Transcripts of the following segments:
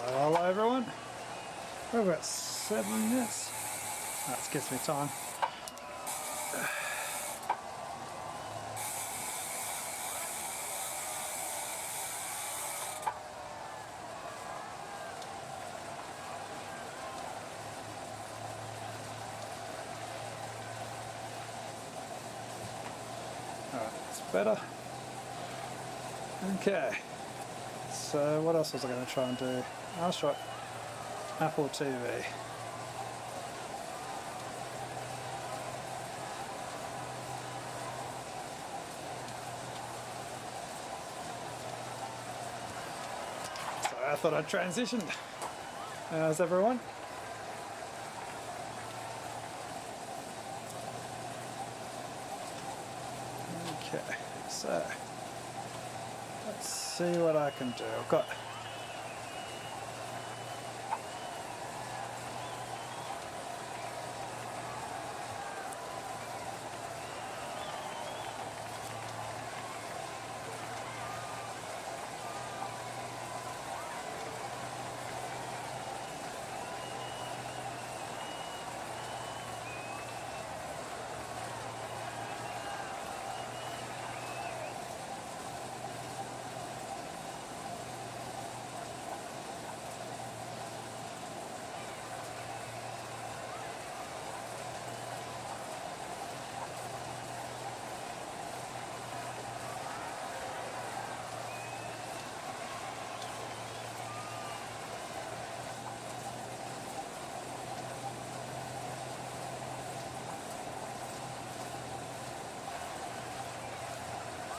Hello everyone. We're about 7 minutes. That gives me time. Alright, that's better. Okay. So what else was I going to try and do? I'll try Apple TV. So I thought I'd transitioned. How's everyone? Okay, so let's see what I can do. I've got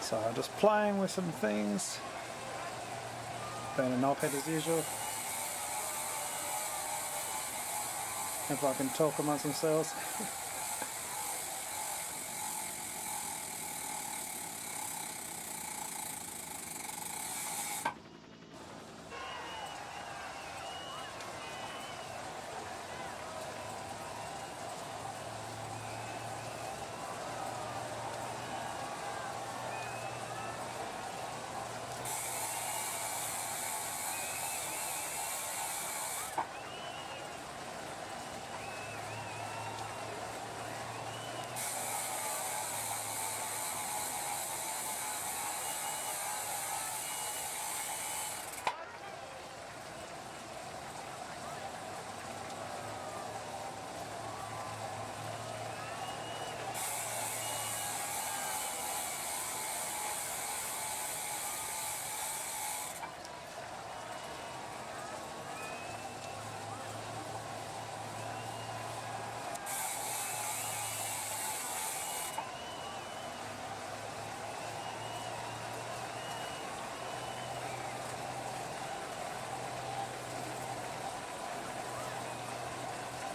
so I'm just playing with some things, being a knobhead as usual. If I can talk amongst themselves.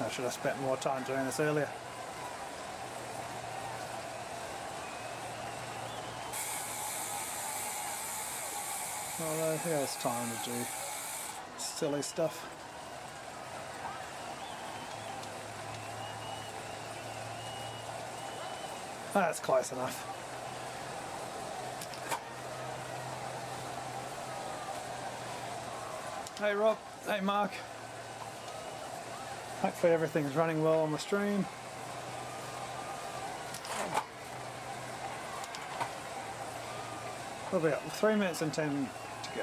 I should have spent more time doing this earlier. Although, yeah, it's time to do silly stuff. That's close enough. Hey Rob, hey Mark. Hopefully everything's running well on the stream. We'll be up 3 minutes and 10 to go.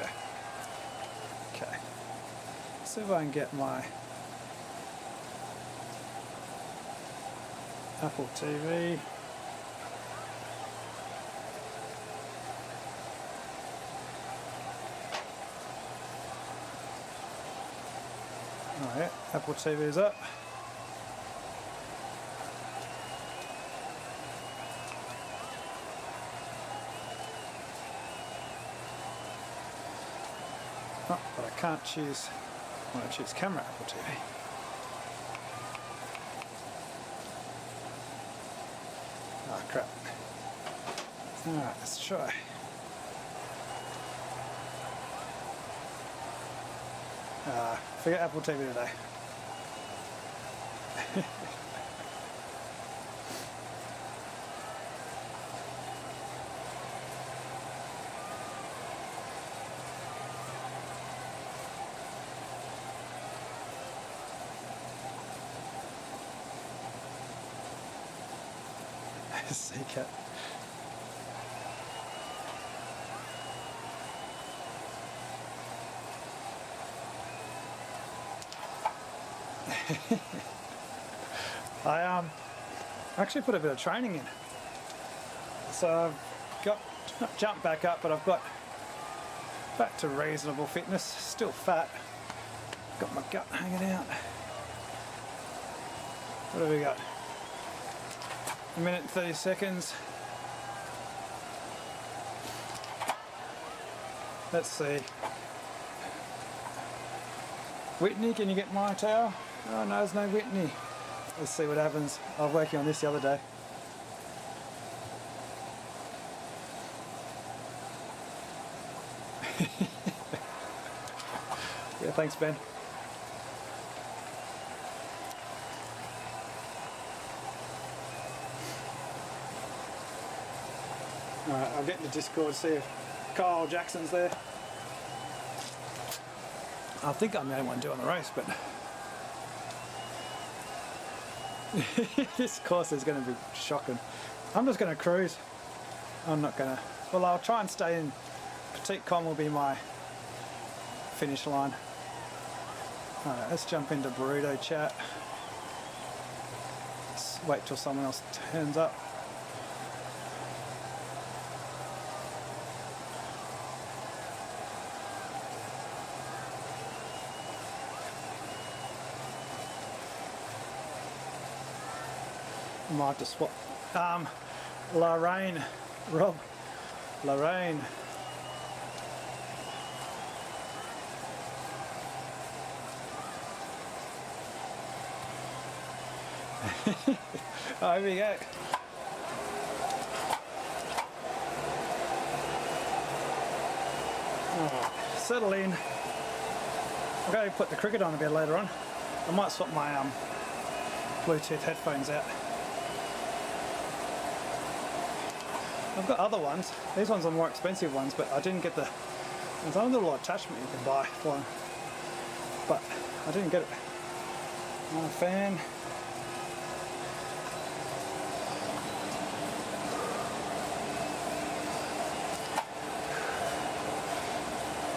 Okay. See if I can get my Apple TV. Alright, Apple TV is up. Oh, but I can't choose. I want to choose camera Apple TV. Oh crap. Alright, let's try. Forget Apple TV today. Sea cat. I actually put a bit of training in. So I've got, not jumped back up, but I've got back to reasonable fitness. Still fat. Got my gut hanging out. What have we got? 1 minute and 30 seconds. Let's see. Whitney, can you get my towel? Oh no, there's no Whitney. Let's see what happens. I was working on this the other day. Yeah, thanks Ben. Alright, I'll get in the Discord, see if Kyle Jackson's there. I think I'm the only one doing the race, but this course is going to be shocking. I'm just going to cruise. I'm not going to... Well, I'll try and stay in. Petite Com will be my finish line. Alright, let's jump into burrito chat. Let's wait till someone else turns up. Might have to swap. Reine, Rob, Reine. Oh, here we go. Oh, settle in. I'll go put the cricket on a bit later on. I might swap my Bluetooth headphones out. I've got other ones. These ones are more expensive ones, but I didn't get the... There's a little attachment you can buy for them, but I didn't get it. My fan.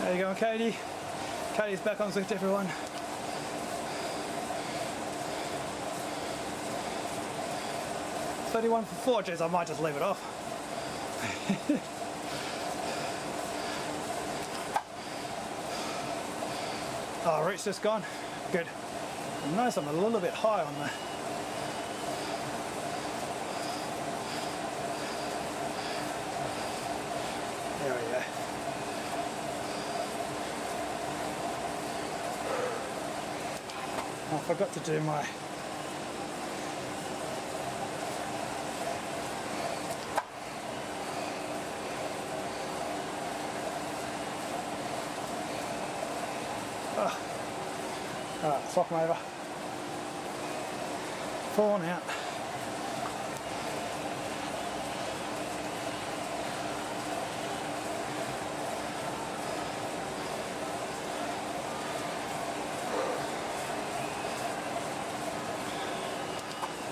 How you going, Katie? Katie's back on Zwift, everyone. $31 for 4. Geez, I might just leave it off. Oh, route's just gone. Good. I notice I'm a little bit high on the... There we go. I forgot to do my... Alright, swap them over. Falling out.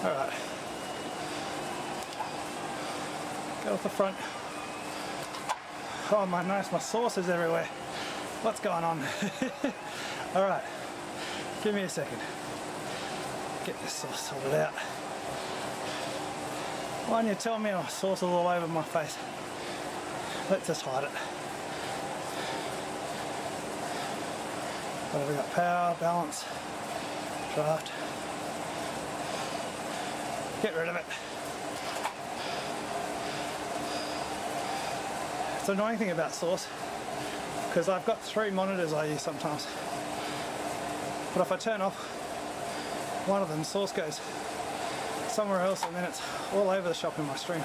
Alright. Get off the front. Oh my nose, my sauce is everywhere. What's going on? Alright. Give me a second. Get this sauce sorted out. Why don't you tell me my sauce is all over my face? Let's just hide it. What have we got? Power, balance, draft. Get rid of it. It's the annoying thing about sauce, because I've got 3 monitors I use sometimes. But if I turn off one of them, sauce goes somewhere else and then it's all over the shop in my stream.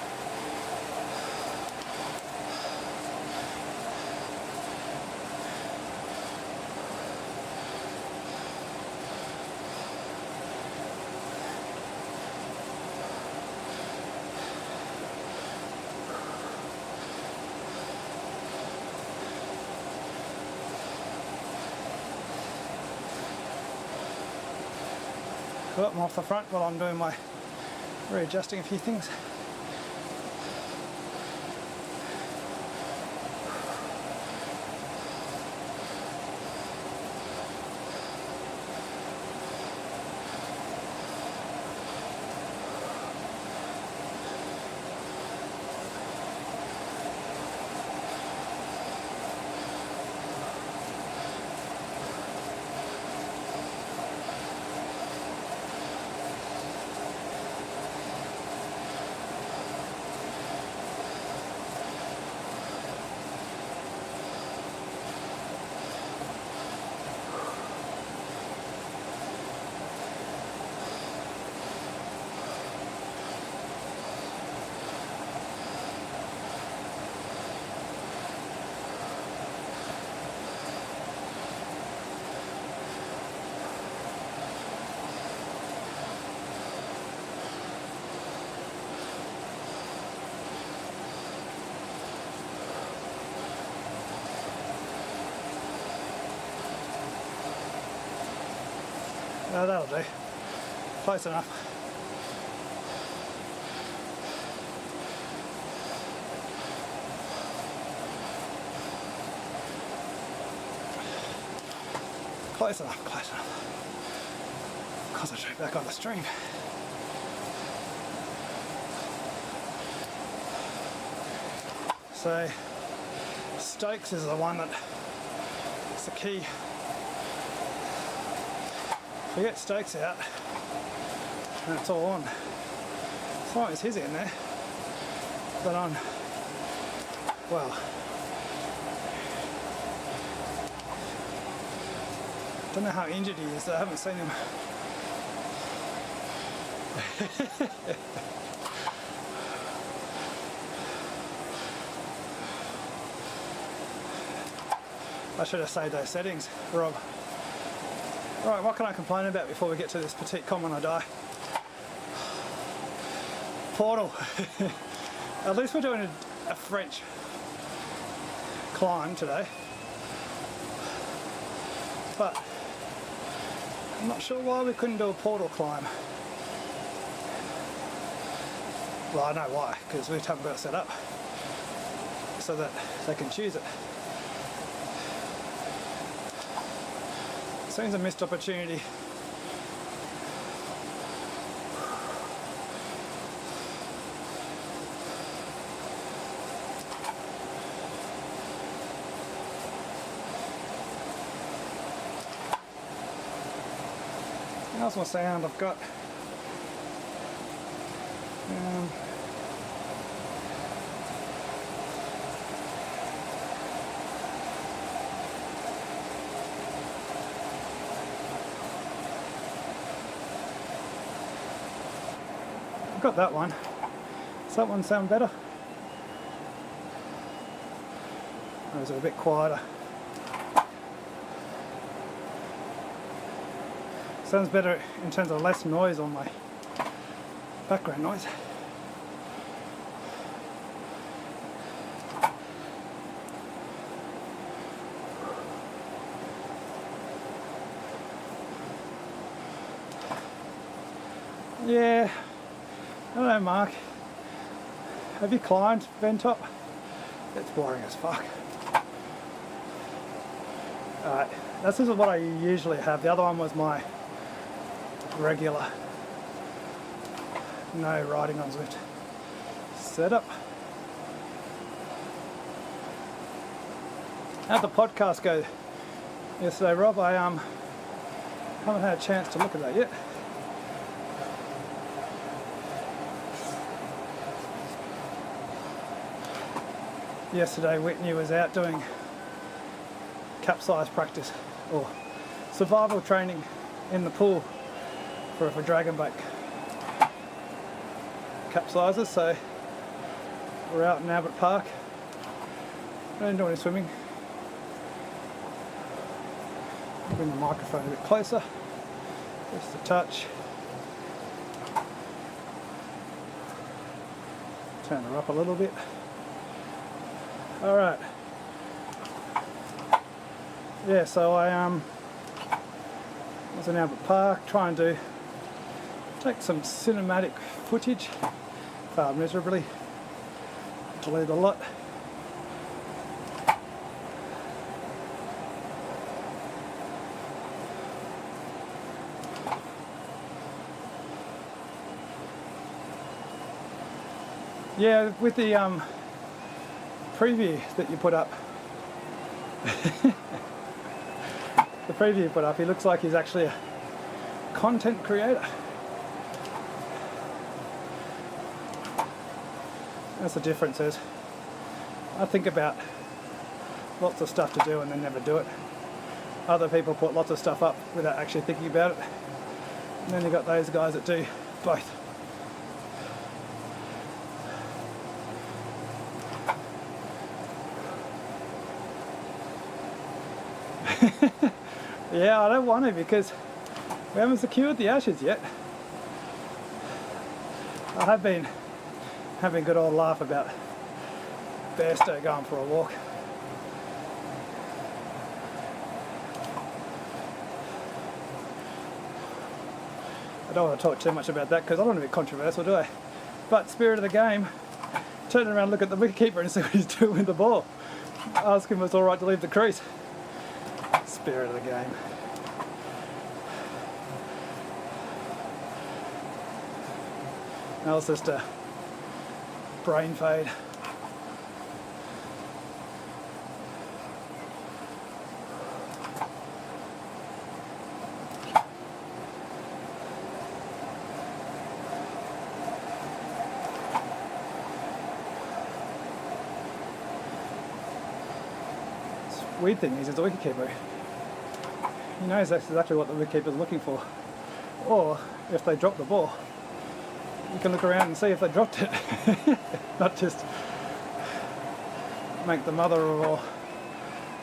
Well, I'm off the front while I'm doing my readjusting a few things. That'll do. Close enough. Close enough, close enough. Concentrate back on the stream. So, Stokes is the one that is the key. If we get Stokes out, and it's all on. As long as he's in there, but on, well, don't know how injured he is, I haven't seen him. I should have saved those settings, Rob. Alright, what can I complain about before we get to this petite com when I die? Portal. At least we're doing a French climb today. But I'm not sure why we couldn't do a portal climb. Well, I know why, because we haven't got it set up so that they can choose it. Seems a missed opportunity. How's my sound? I've got I've got that one. Does that one sound better? Or is it a bit quieter? Sounds better in terms of less noise on my background noise. Yeah, I don't know, Mark. Have you climbed Ventop? It's boring as fuck. Alright, this is what I usually have. The other one was my regular no riding on Zwift setup. How'd the podcast go yesterday, Rob? I haven't had a chance to look at that yet. Yesterday Whitney was out doing capsize practice or survival training in the pool for if a dragon bait capsizes, so we're out in Albert Park. I didn't do any swimming. Bring the microphone a bit closer, just a touch. Turn her up a little bit. Alright. Yeah, so I was in Albert Park trying to take some cinematic footage. Failed miserably. Delete a lot. Yeah, with the preview that you put up. The preview you put up, he looks like he's actually a content creator. That's the difference is, I think about lots of stuff to do and then never do it. Other people put lots of stuff up without actually thinking about it. And then you've got those guys that do both. Yeah, I don't want to because we haven't secured the ashes yet. I have been having a good old laugh about Bairstow going for a walk. I don't want to talk too much about that because I don't want to be controversial, do I? But spirit of the game, turn around and look at the wicketkeeper and see what he's doing with the ball. Ask him if it's alright to leave the crease. Spirit of the game. That was just a brain fade. Weird thing is, he's a wicketkeeper. He knows that's exactly what the wicketkeeper's looking for. Or if they drop the ball, you can look around and see if they dropped it. Not just make the mother of all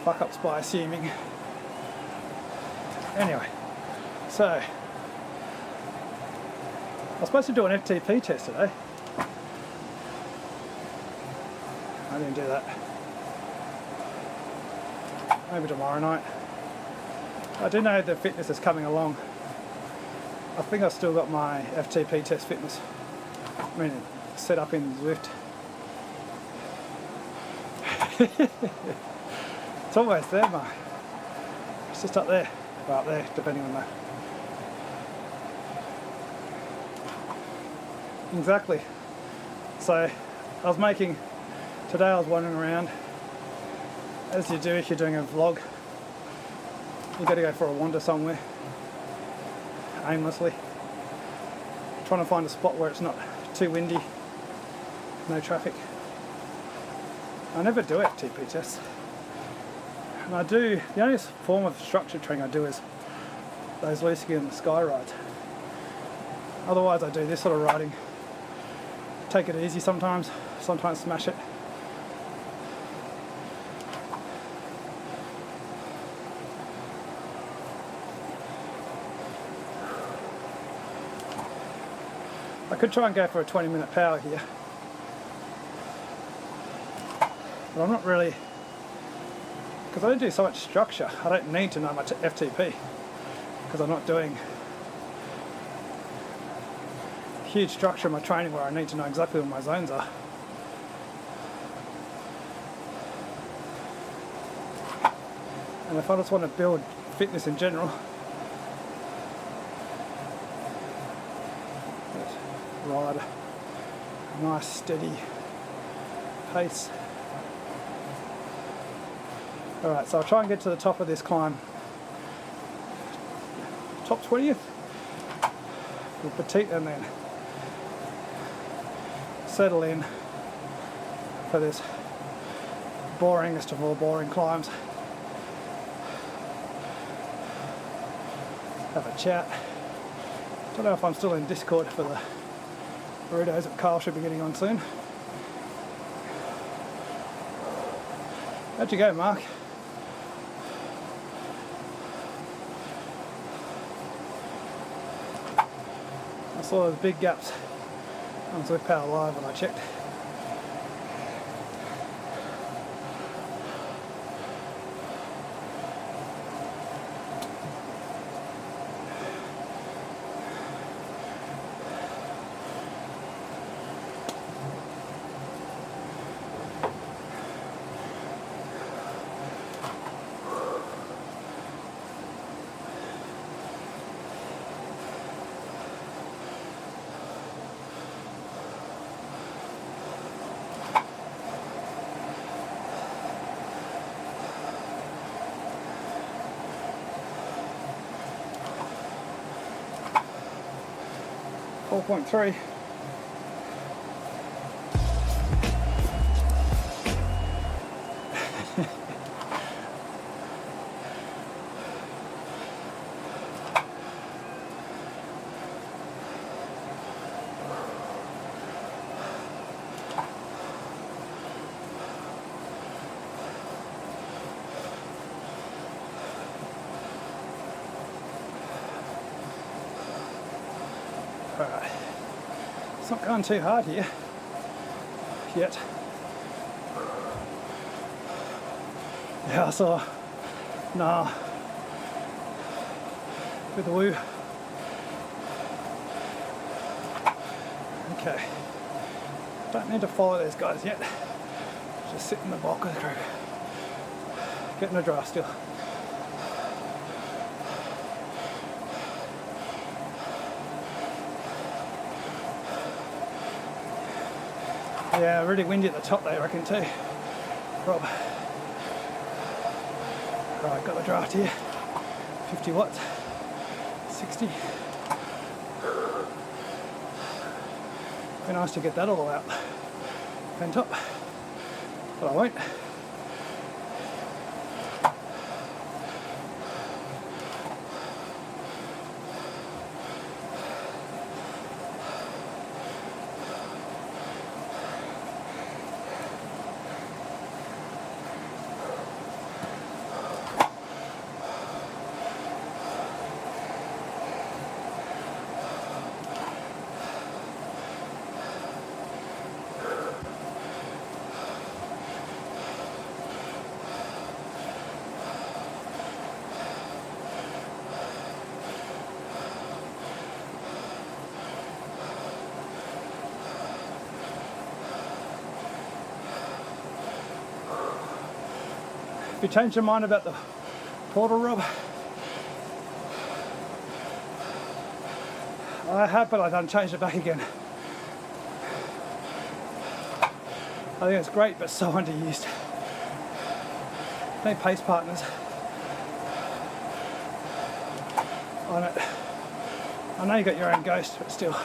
fuck ups by assuming. Anyway, so I was supposed to do an FTP test today. I didn't do that. Maybe tomorrow night. I do know the fitness is coming along. I think I've still got my FTP test fitness. I mean, set up in Zwift. It's almost there, Mark. It's just up there, or up there, depending on that. Exactly. So, today I was wandering around. As you do if you're doing a vlog, you've got to go for a wander somewhere, aimlessly. Trying to find a spot where it's not too windy, no traffic. I never do FTP tests. And the only form of structured training I do is those loose skin sky rides. Otherwise I do this sort of riding. Take it easy sometimes smash it. I could try and go for a 20-minute power here, but I'm not really, because I don't do so much structure. I don't need to know much FTP because I'm not doing huge structure in my training where I need to know exactly where my zones are. And if I just want to build fitness in general, ride a nice steady pace. Alright, so I'll try and get to the top of this climb. Top 20th with petite, and then settle in for this boringest of all boring climbs. Have a chat. Don't know if I'm still in Discord for the burritos that Carl should be getting on soon. How'd you go, Mark? I saw those big gaps on Zwift Power Live when I checked. .3. Alright, it's not going too hard here yet. Yeah, I saw with the woo. Okay. Don't need to follow these guys yet. Just sit in the bulk of the crew. Getting a draft still. Yeah, really windy at the top there, I reckon too. Rob. Right, got the draft here. 50 watts. 60. Be nice to get that all out. Fan top. But I won't. Have you changed your mind about the portal, Rob? I have, but I done changed it back again. I think it's great, but so underused. No pace partners on it. I know you got your own ghost, but still.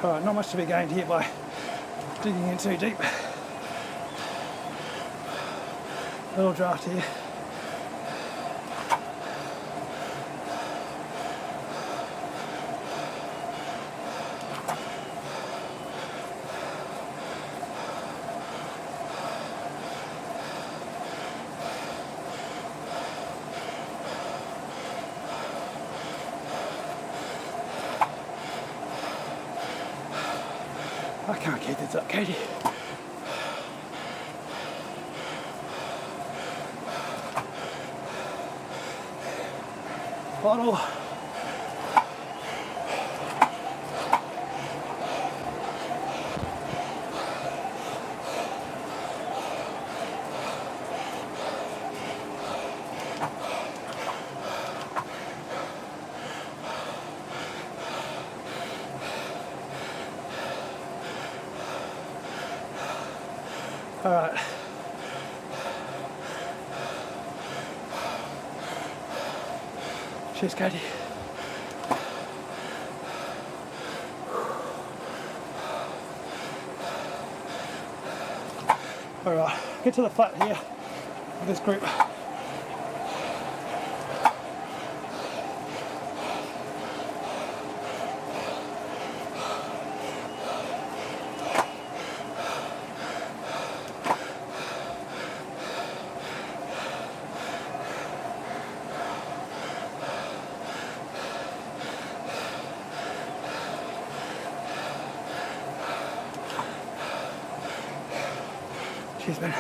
Alright, not much to be gained here by digging in too deep. Little draft here. I can't keep this up, Katie. Bottle. All right. Cheers, Katie. All right, get to the flat here with this group. Cheers, man.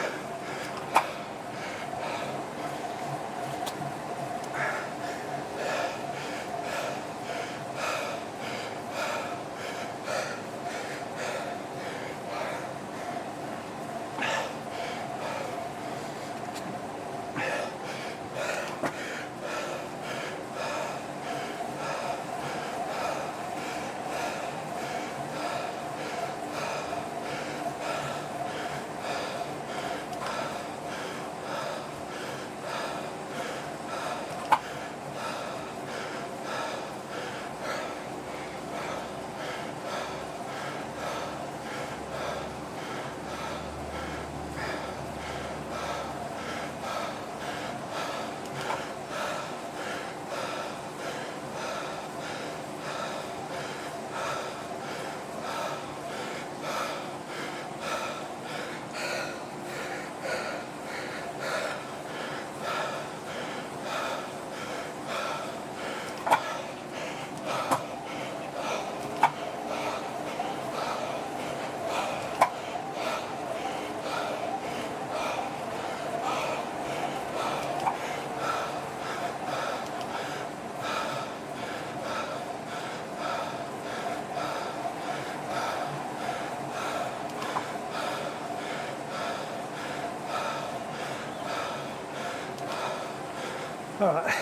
Alright.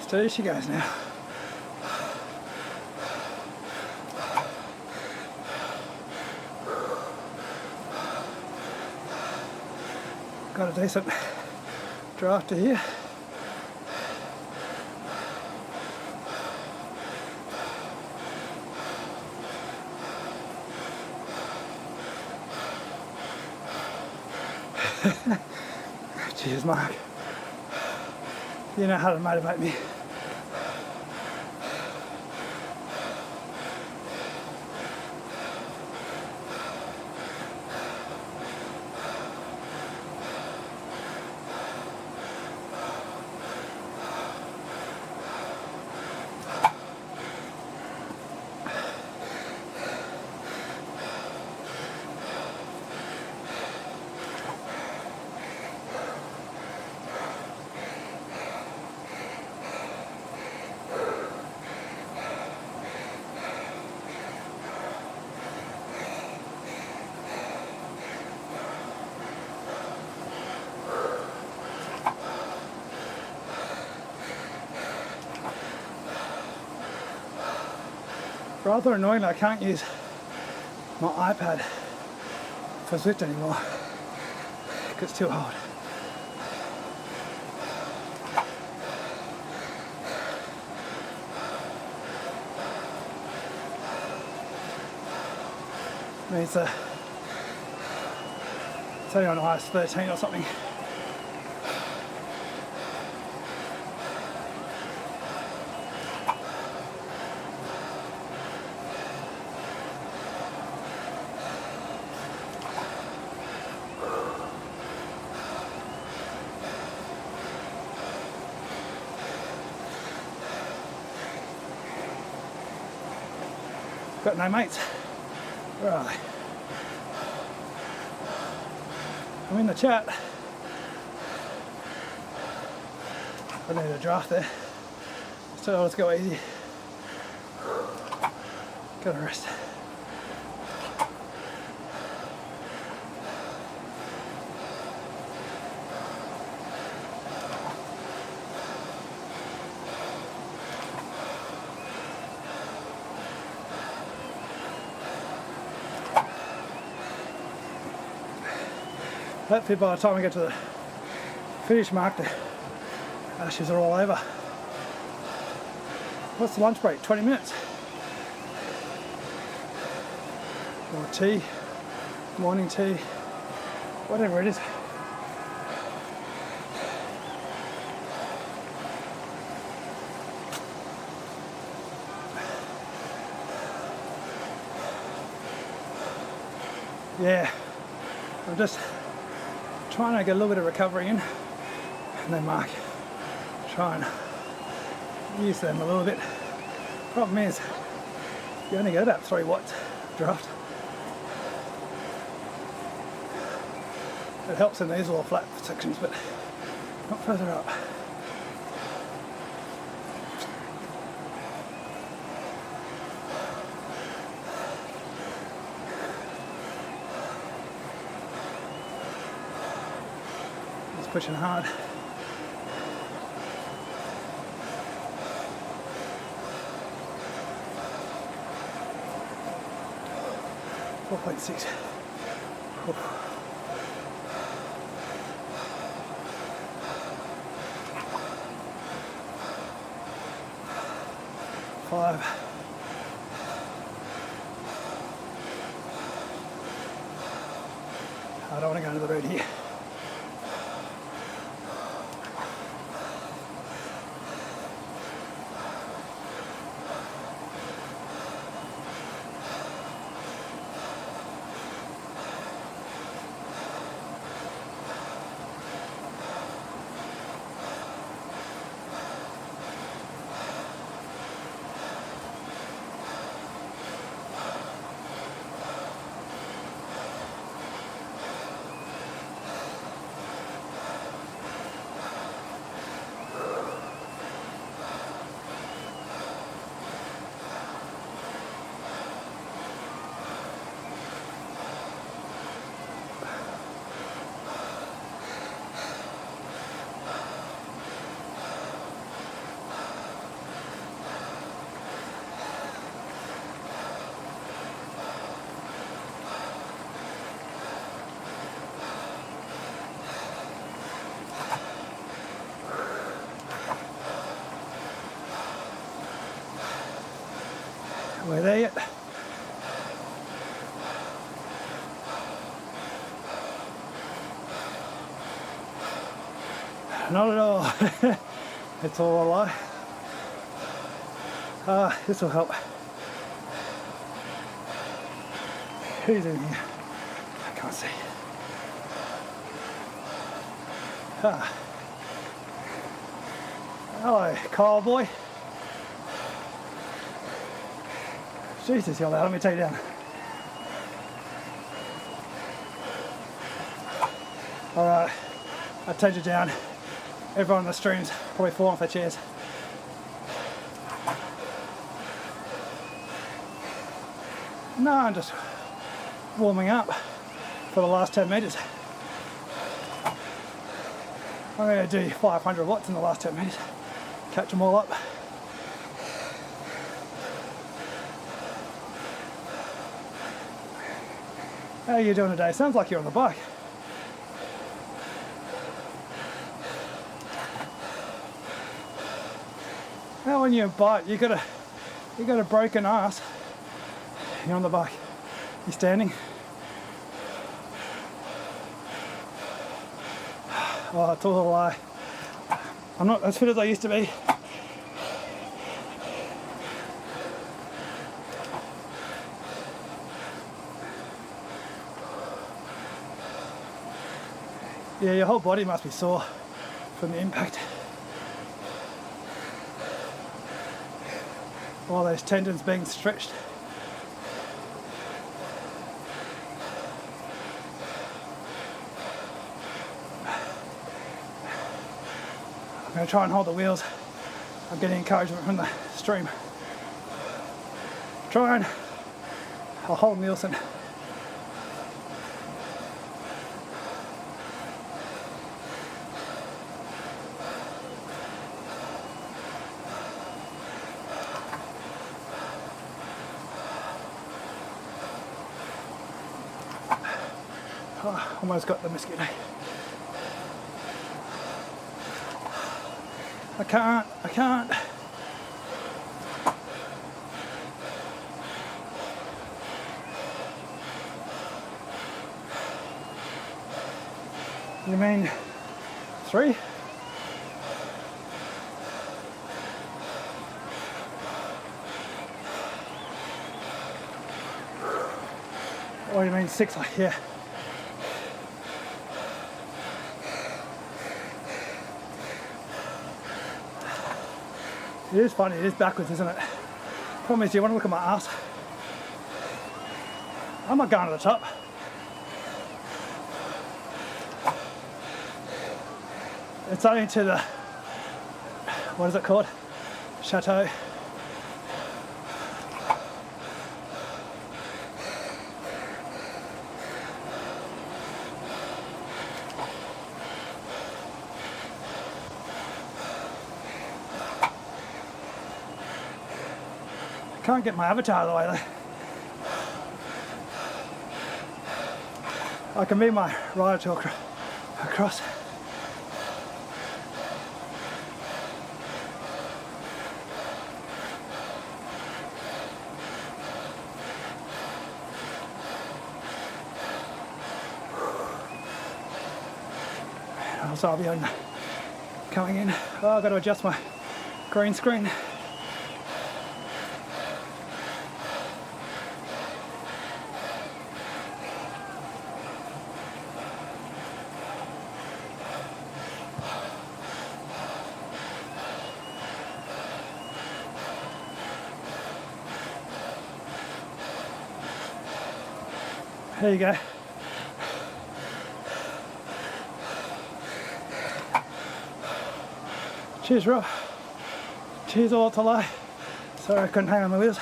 Steady she goes now. Got a decent draft here. Cheers, Mark. You know how to motivate me. Rather annoying, I can't use my iPad for Zwift anymore because it's too hard. I mean, it's only on iOS 13 or something. Got no mates. Where are they? I'm in the chat. I need a draft there. So let's go easy. Gotta rest. Hopefully by the time we get to the finish mark, the ashes are all over. What's the lunch break? 20 minutes? Or tea, morning tea, whatever it is. Yeah, I'm just trying to get a little bit of recovery in, and then Mark, try and use them a little bit. Problem is, you only get about 3 watts draft. It helps in these little flat sections, but not further up. Pushing hard. .6. Five. I don't want to go into the road here. We're there yet. Not at all. It's all a lie. This will help. Who's in here? I can't see. Hello, Kyle boy. Jesus, you're loud. Let me take you down. Alright, I take you down. Everyone in the stream's probably falling off their chairs. No, I'm just warming up for the last 10 metres. I'm going to do 500 watts in the last 10 metres. Catch them all up. How are you doing today? Sounds like you're on the bike. How when you bike, you got a broken ass. You're on the bike. You're standing. Oh, it's all a lie. I'm not as fit as I used to be. Yeah, your whole body must be sore from the impact. All those tendons being stretched. I'm going to try and hold the wheels. I'm getting encouragement from the stream. Try and I'll hold Nielsen. Oh, almost got the mosquito. I can't. You mean 3? Or you mean 6? Yeah. It is funny, it is backwards, isn't it? Problem is, do you want to look at my ass? I'm not going to the top. It's only to the, what is it called? Chateau. Can't get my avatar the way though. I can move my rider to across. So I'll be on coming in. Oh, I've got to adjust my green screen. There you go. Cheers, Rob. Cheers, all to lie. Sorry I couldn't hang on the wheels.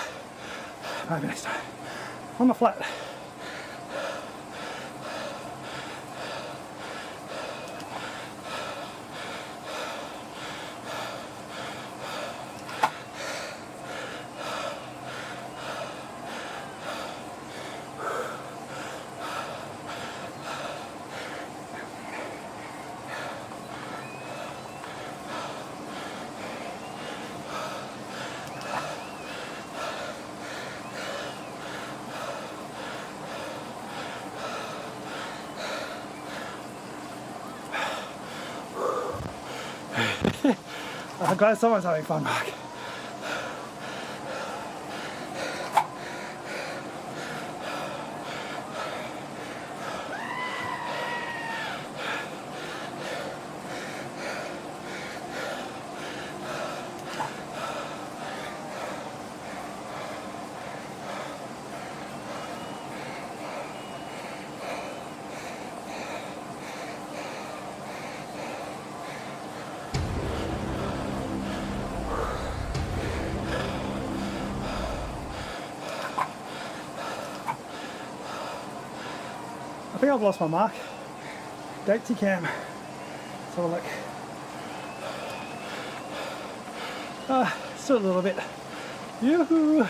Maybe next time. On the flat. I'm glad someone's having fun, Mark. I think I've lost my mark. Datesy cam. Let's have a look. Still a little bit. Yoo-hoo!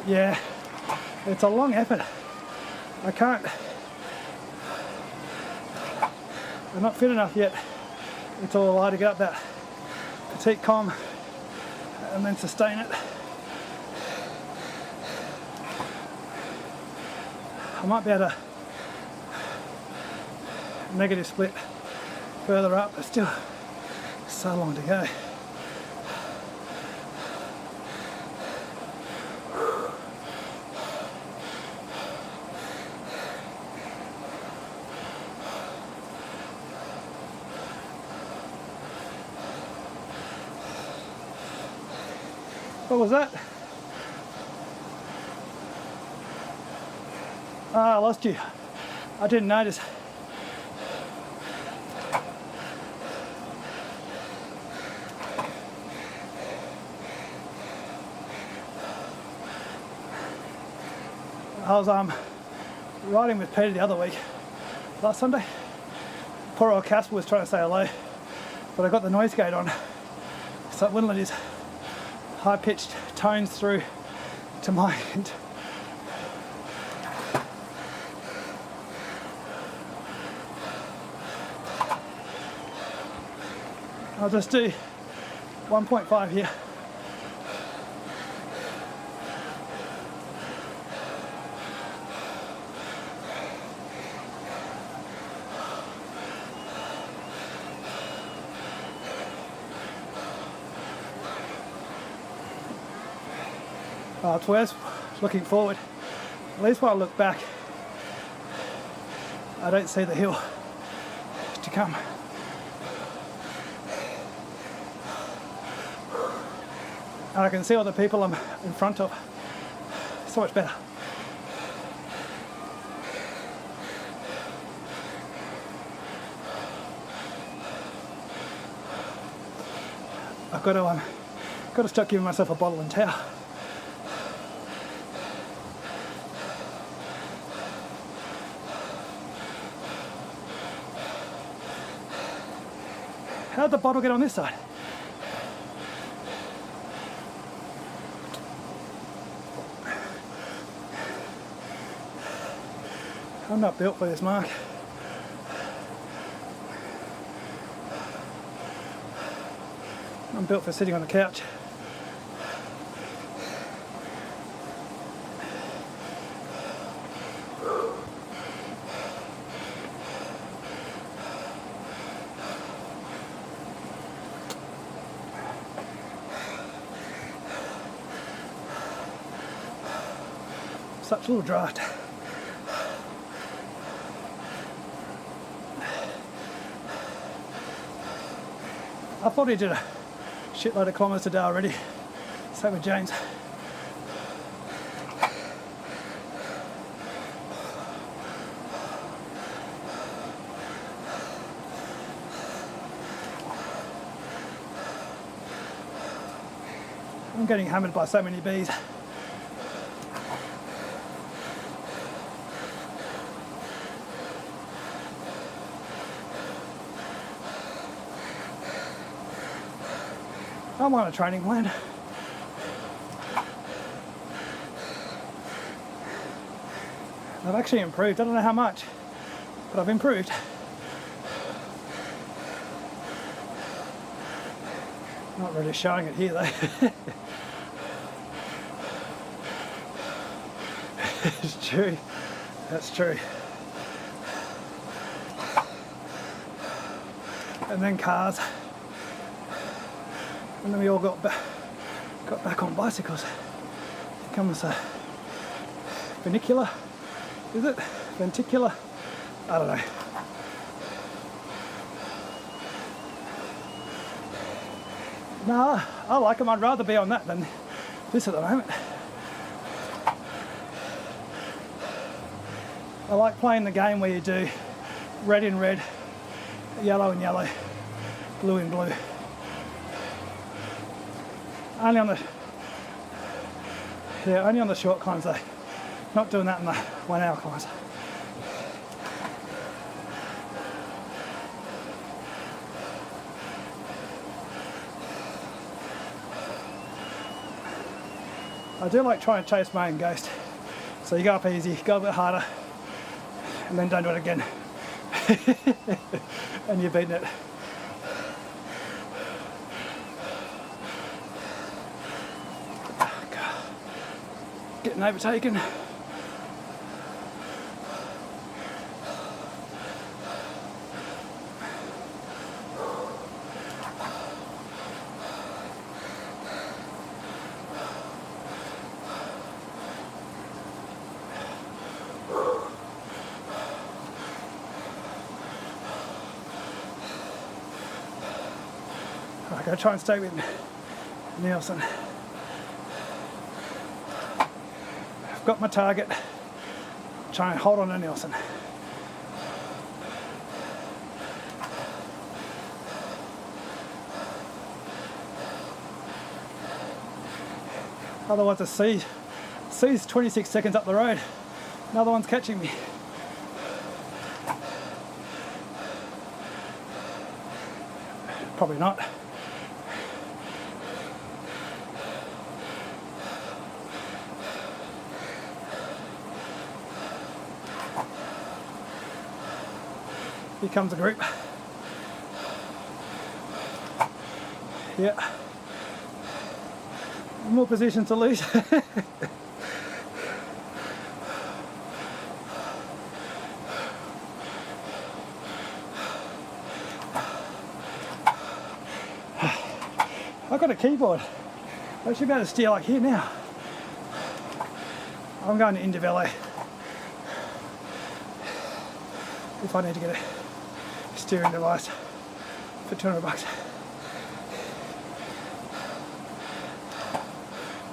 Yeah, it's a long effort. I'm not fit enough yet. It's all allowed to get up that petite com and then sustain it. I might be able to negative split further up, but still so long to go. What was that? Ah, I lost you. I didn't notice. I was riding with Peter the other week, last Sunday. Poor old Casper was trying to say hello, but I got the noise gate on, so it wouldn't let his high-pitched tones through to my end. I'll just do 1.5 here. It's worse looking forward. At least when I look back, I don't see the hill to come. And I can see all the people I'm in front of. So much better. I've got to start giving myself a bottle and towel. How'd the bottle get on this side? I'm not built for this, Mark. I'm built for sitting on the couch. Such a little draft. I thought he did a shitload of kilometres today already. Same with James. I'm getting hammered by so many bees. I'm on a training plan. I've actually improved. I don't know how much, but I've improved. Not really showing it here though. It's true. That's true. and then cars, and then we all got back on bicycles. It becomes a funicular, is it? Venticular? I don't know. Nah, I like them. I'd rather be on that than this at the moment. I like playing the game where you do red in red, yellow in yellow, blue in blue. Only on the short climbs though. Not doing that in the 1 hour climbs. I do like trying to chase my own ghost. So you go up easy, go a bit harder, and then don't do it again. And you've beaten it. Getting overtaken. I'm going to try and stay with Nielsen. I've got my target. Try and hold on to Nielsen. Otherwise the C's 26 seconds up the road. Another one's catching me. Probably not. Here comes a group. Yeah. More positions to lose. I've got a keyboard. I should be able to steer like here now. I'm going to India Valet. If I need to get a steering device for $200.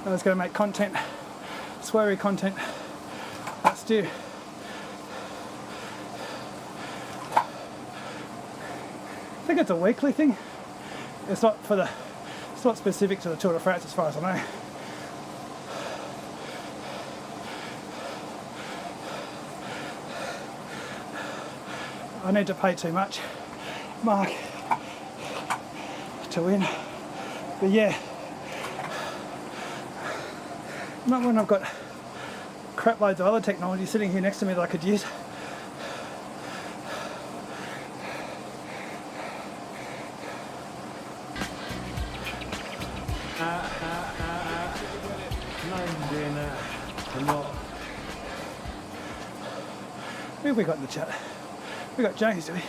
I was going to make content, sweary content. Let's do. I think it's a weekly thing. It's not specific to the Tour de France as far as I know. I need to pay too much, Mark, to win. But yeah, not when I've got crap loads of other technology sitting here next to me that I could use. Who have we got in the chat? We got James, do we?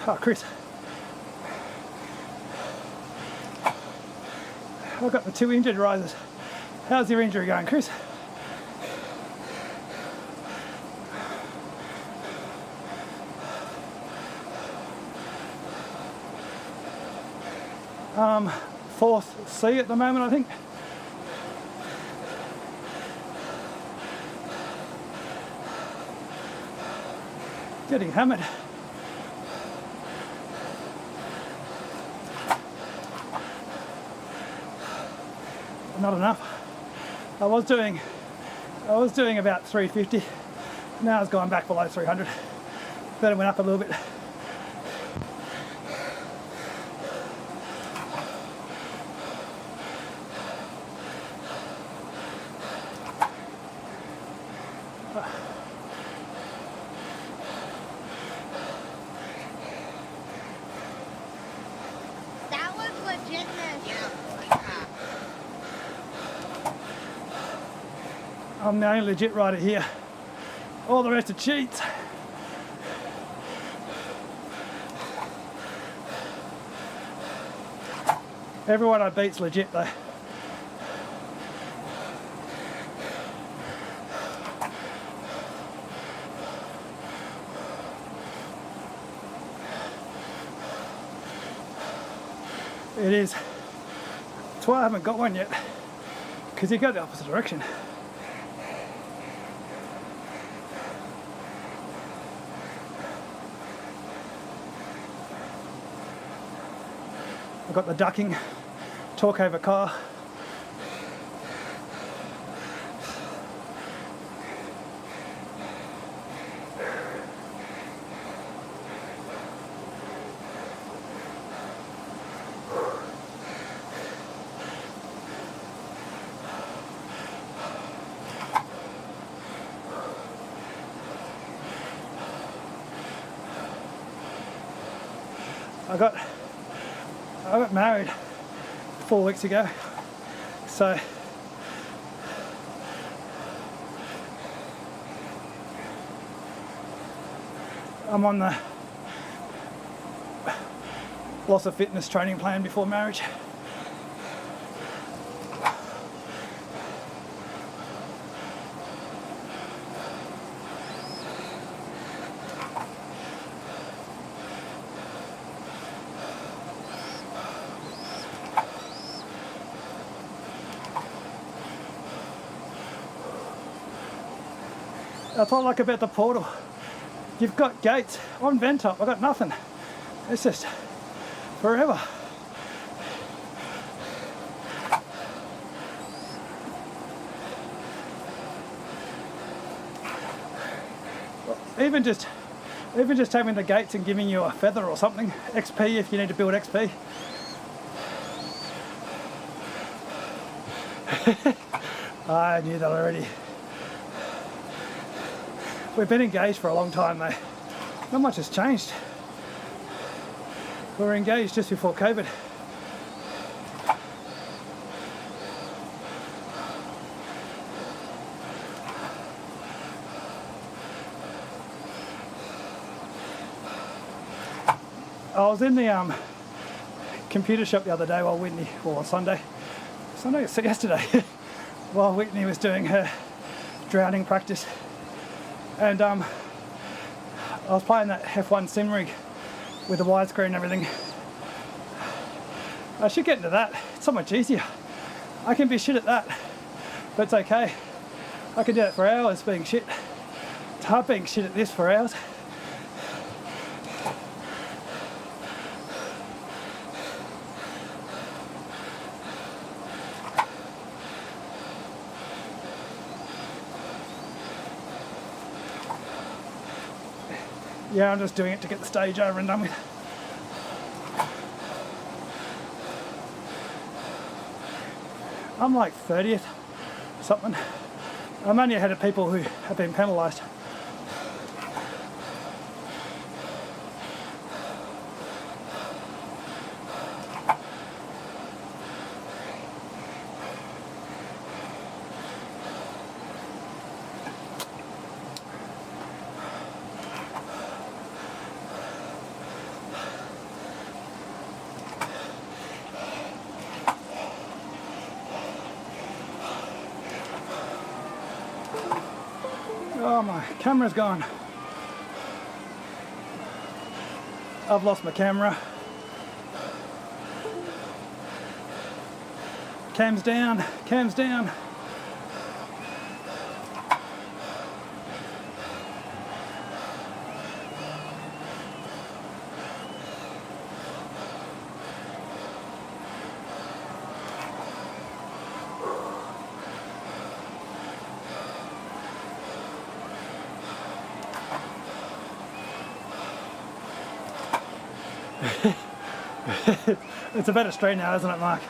Oh, Chris. I've got the 2 injured riders. How's your injury going, Chris? Fourth C at the moment, I think. Getting hammered. Not enough. I was doing about 350. Now it's gone back below 300. Then it went up a little bit. That was legitness. I'm the only legit rider here. All the rest are cheats. Everyone I beat's legit though. It is. That's why I haven't got one yet, because you go the opposite direction. I've got the ducking, torque over car. I got married 4 weeks ago, so I'm on the loss of fitness training plan before marriage. That's what I like about the portal. You've got gates. On Ventop, I've got nothing. It's just forever. Even just having the gates and giving you a feather or something, XP if you need to build XP. I knew that already. We've been engaged for a long time though. Not much has changed. We were engaged just before COVID. I was in the computer shop the other day while Whitney, or Sunday, yesterday, while Whitney was doing her drowning practice. And I was playing that F1 sim rig with the widescreen and everything. I should get into that. It's so much easier. I can be shit at that, but it's okay. I can do it for hours being shit. It's hard being shit at this for hours. Yeah, I'm just doing it to get the stage over and done with. I'm like 30th, something. I'm only ahead of people who have been penalised. Oh, my camera's gone. I've lost my camera. Cam's down, cam's down. It's a better straight now, isn't it, Mark?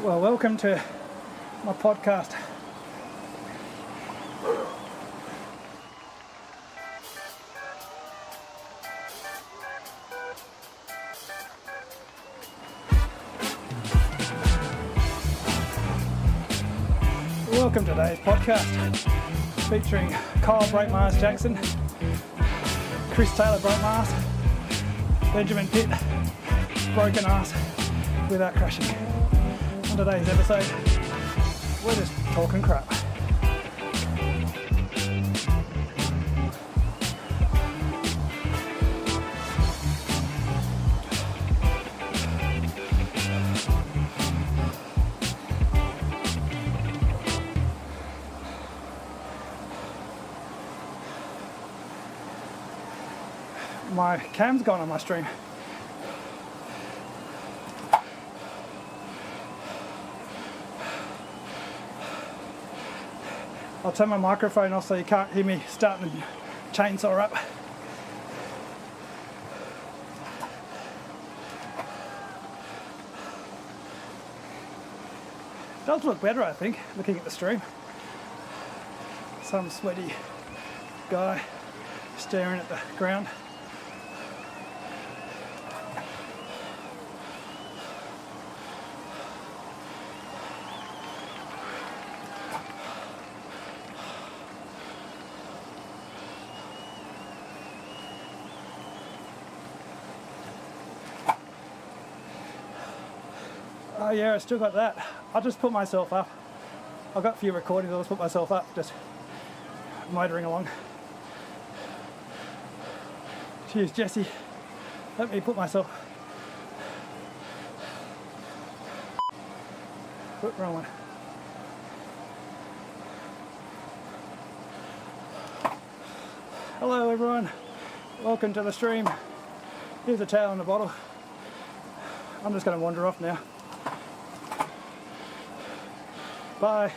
Well, welcome to my podcast. Welcome to today's podcast. featuring Kyle Broke Mars Jackson, Chris Taylor Broke Mars, Benjamin Pitt Broken Ass Without Crashing. On today's episode, we're just talking crap. My cam's gone on my stream. I'll turn my microphone off so you can't hear me starting the chainsaw up. Does look better, I think, looking at the stream. Some sweaty guy staring at the ground. Oh yeah, I still got that. I'll just put myself up. I've got a few recordings, I'll just put myself up, just motoring along. Cheers, Jesse. Let me put myself. Whoop, wrong one. Hello everyone, welcome to the stream. Here's a towel in the bottle. I'm just going to wander off now. Bye.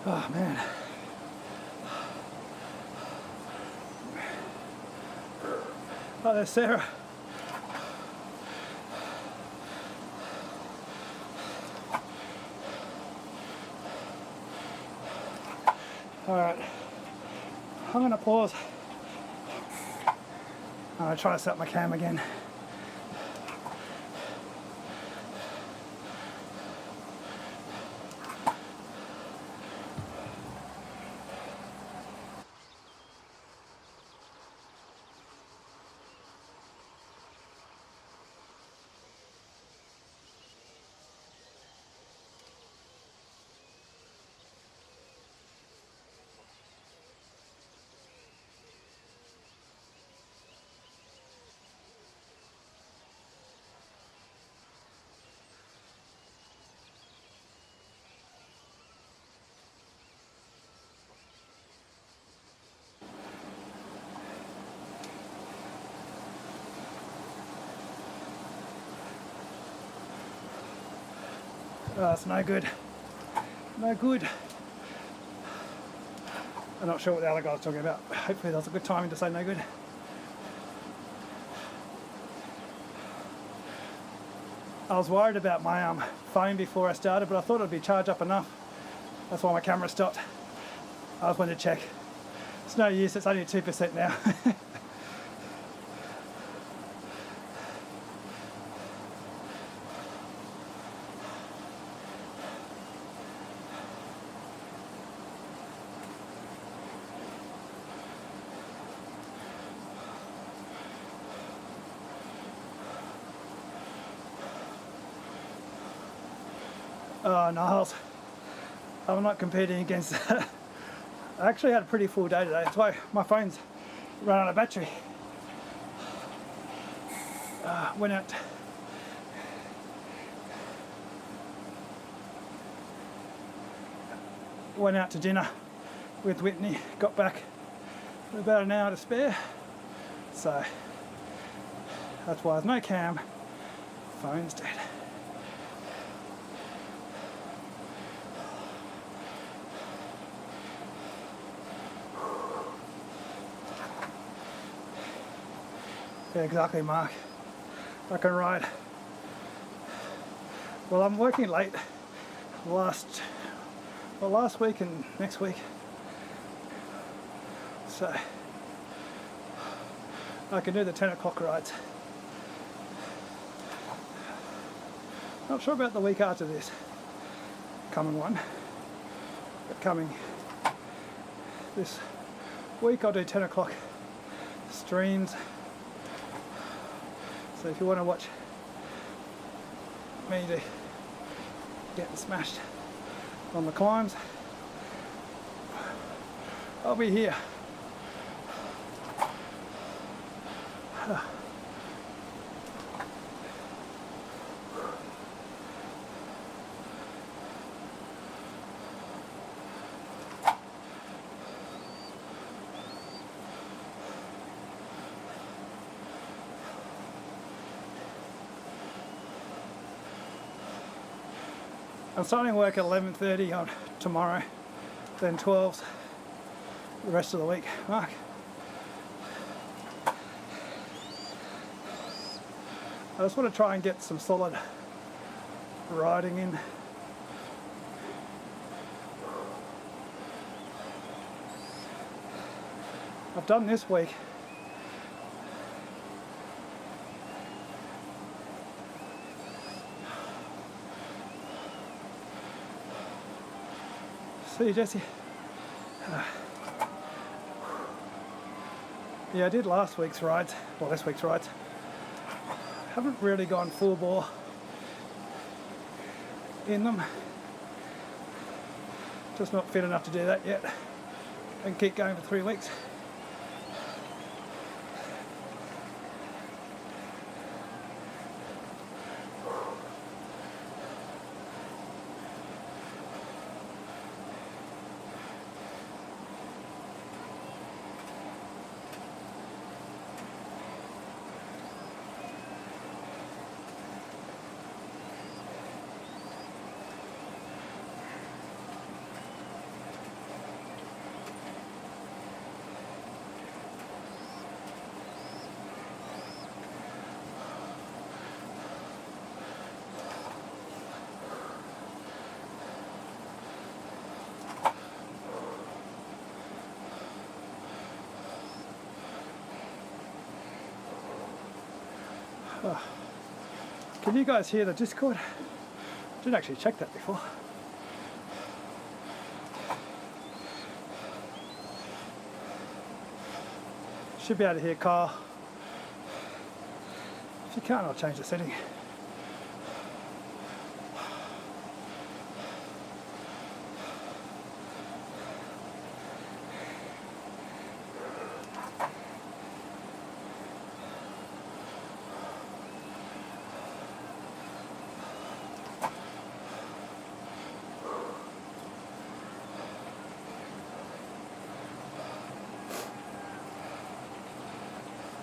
Oh man. Oh, there's Sarah. All right, I'm gonna pause. I'm gonna try to set up my cam again. Oh, it's no good. No good. I'm not sure what the other guy was talking about. Hopefully that was a good timing to say no good. I was worried about my phone before I started, but I thought it would be charged up enough. That's why my camera stopped. I just wanted to check. It's no use, it's only 2% now. Oh, Niles, I'm not competing against that. I actually had a pretty full day today. That's why my phone's run out of battery. Went out to dinner with Whitney, got back with about an hour to spare. So that's why there's no cam, phone's dead. Yeah, exactly, Mark. I can ride. Well, I'm working late last week and next week. So I can do the 10 o'clock rides. Not sure about the week after this coming one, but coming this week I'll do 10 o'clock streams. So if you want to watch me to get smashed on the climbs, I'll be here. I'm starting work at 11:30 on tomorrow, then 12's the rest of the week. Mark. I just want to try and get some solid riding in. I've done this week. See you, Jesse. Yeah, I did last week's rides, well this week's rides. Haven't really gone full bore in them. Just not fit enough to do that yet. And keep going for 3 weeks. Oh. Can you guys hear the Discord? Didn't actually check that before. Should be able to hear Kyle. If you can't, I'll change the setting.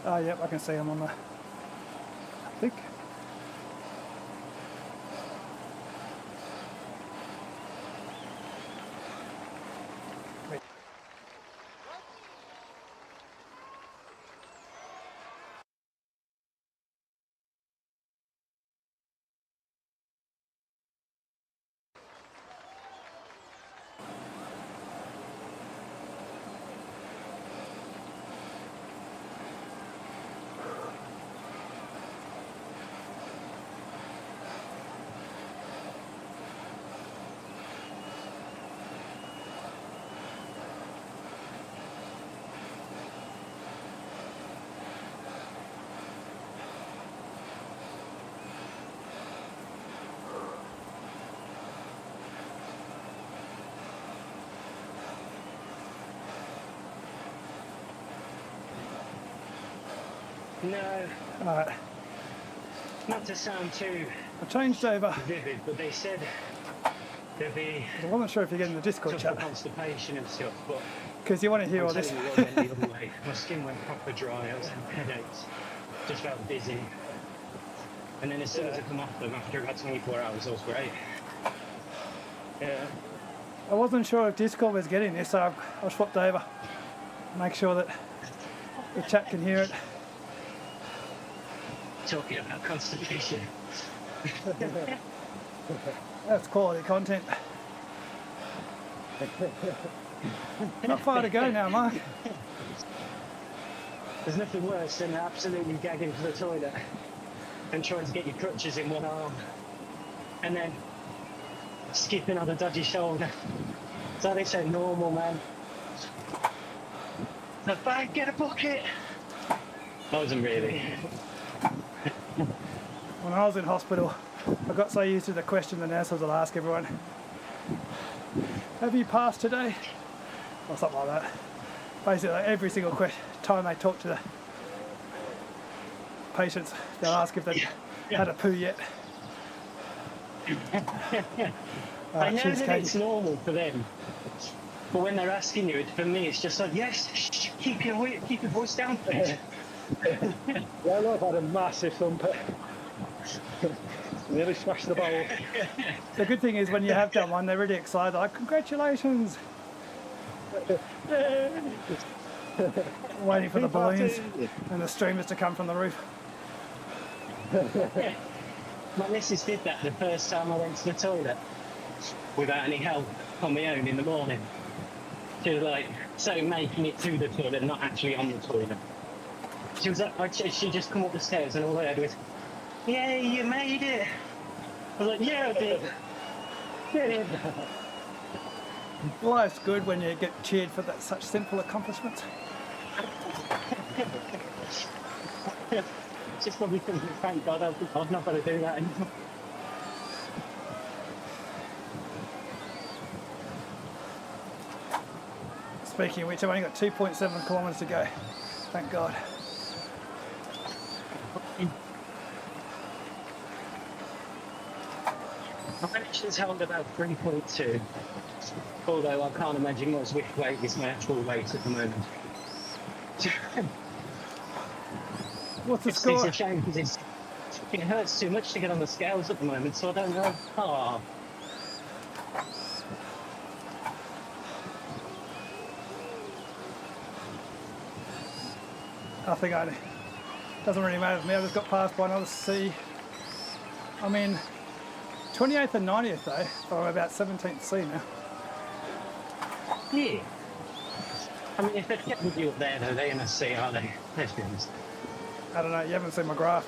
Oh, yep, I can see them on the, I think. Wait. No, Alright, not to sound too I changed over. vivid, but they said there'd be I wasn't sure if you're getting the Discord tougher chat constipation and stuff, but because you want to hear I'm all this. telling you what went the other way. My skin went proper dry, I was having headaches, just felt dizzy. And then as soon as I come off them, after about 24 hours, I was great. Yeah. I wasn't sure if Discord was getting this, so I swapped over. Make sure that the chat can hear it. Talking about constipation. That's quality content. Not far to go now, Mark. There's nothing worse than absolutely gagging for the toilet and trying to get your crutches in one arm and then skipping on a dodgy shoulder. So they say normal, man. The bag, get a bucket. I wasn't really. When I was in hospital, I got so used to the question the nurses will ask everyone, have you passed today? Or something like that. Basically, every single time they talk to the patients, they'll ask if they've had a poo yet. I know cheers, that Katie. it's normal for them, but when they're asking you, for me, it's just like, yes, keep your voice down, please. Well, I've had a massive thumper. Nearly smashed the bowl. The good thing is when you have done one, they're really excited, like, congratulations! Waiting for the balloons and the streamers to come from the roof. My missus did that the first time I went to the toilet without any help on my own in the morning. She was like, so making it to the toilet, not actually on the toilet. She was like, she just come up the stairs and all I heard was, yay, you made it. I was like, yeah, I did. Did. Life's good when you get cheered for such simple accomplishments. She's probably thinking, thank God I've not got to do that anymore. Speaking of which, I've only got 2.7 kilometres to go. Thank God. My mention's held about 3.2, although I can't imagine what Zwift weight is my actual weight at the moment. What's the It's score? a shame because it hurts too much to get on the scales at the moment, so I don't know. Oh. I think doesn't really matter to me. I just got passed by another C. I'm in 28th and 90th though, so I'm about 17th C now. Yeah. I mean, if they're getting with you up there, though, they're in a C, aren't they? Let's be honest. I don't know, you haven't seen my graph.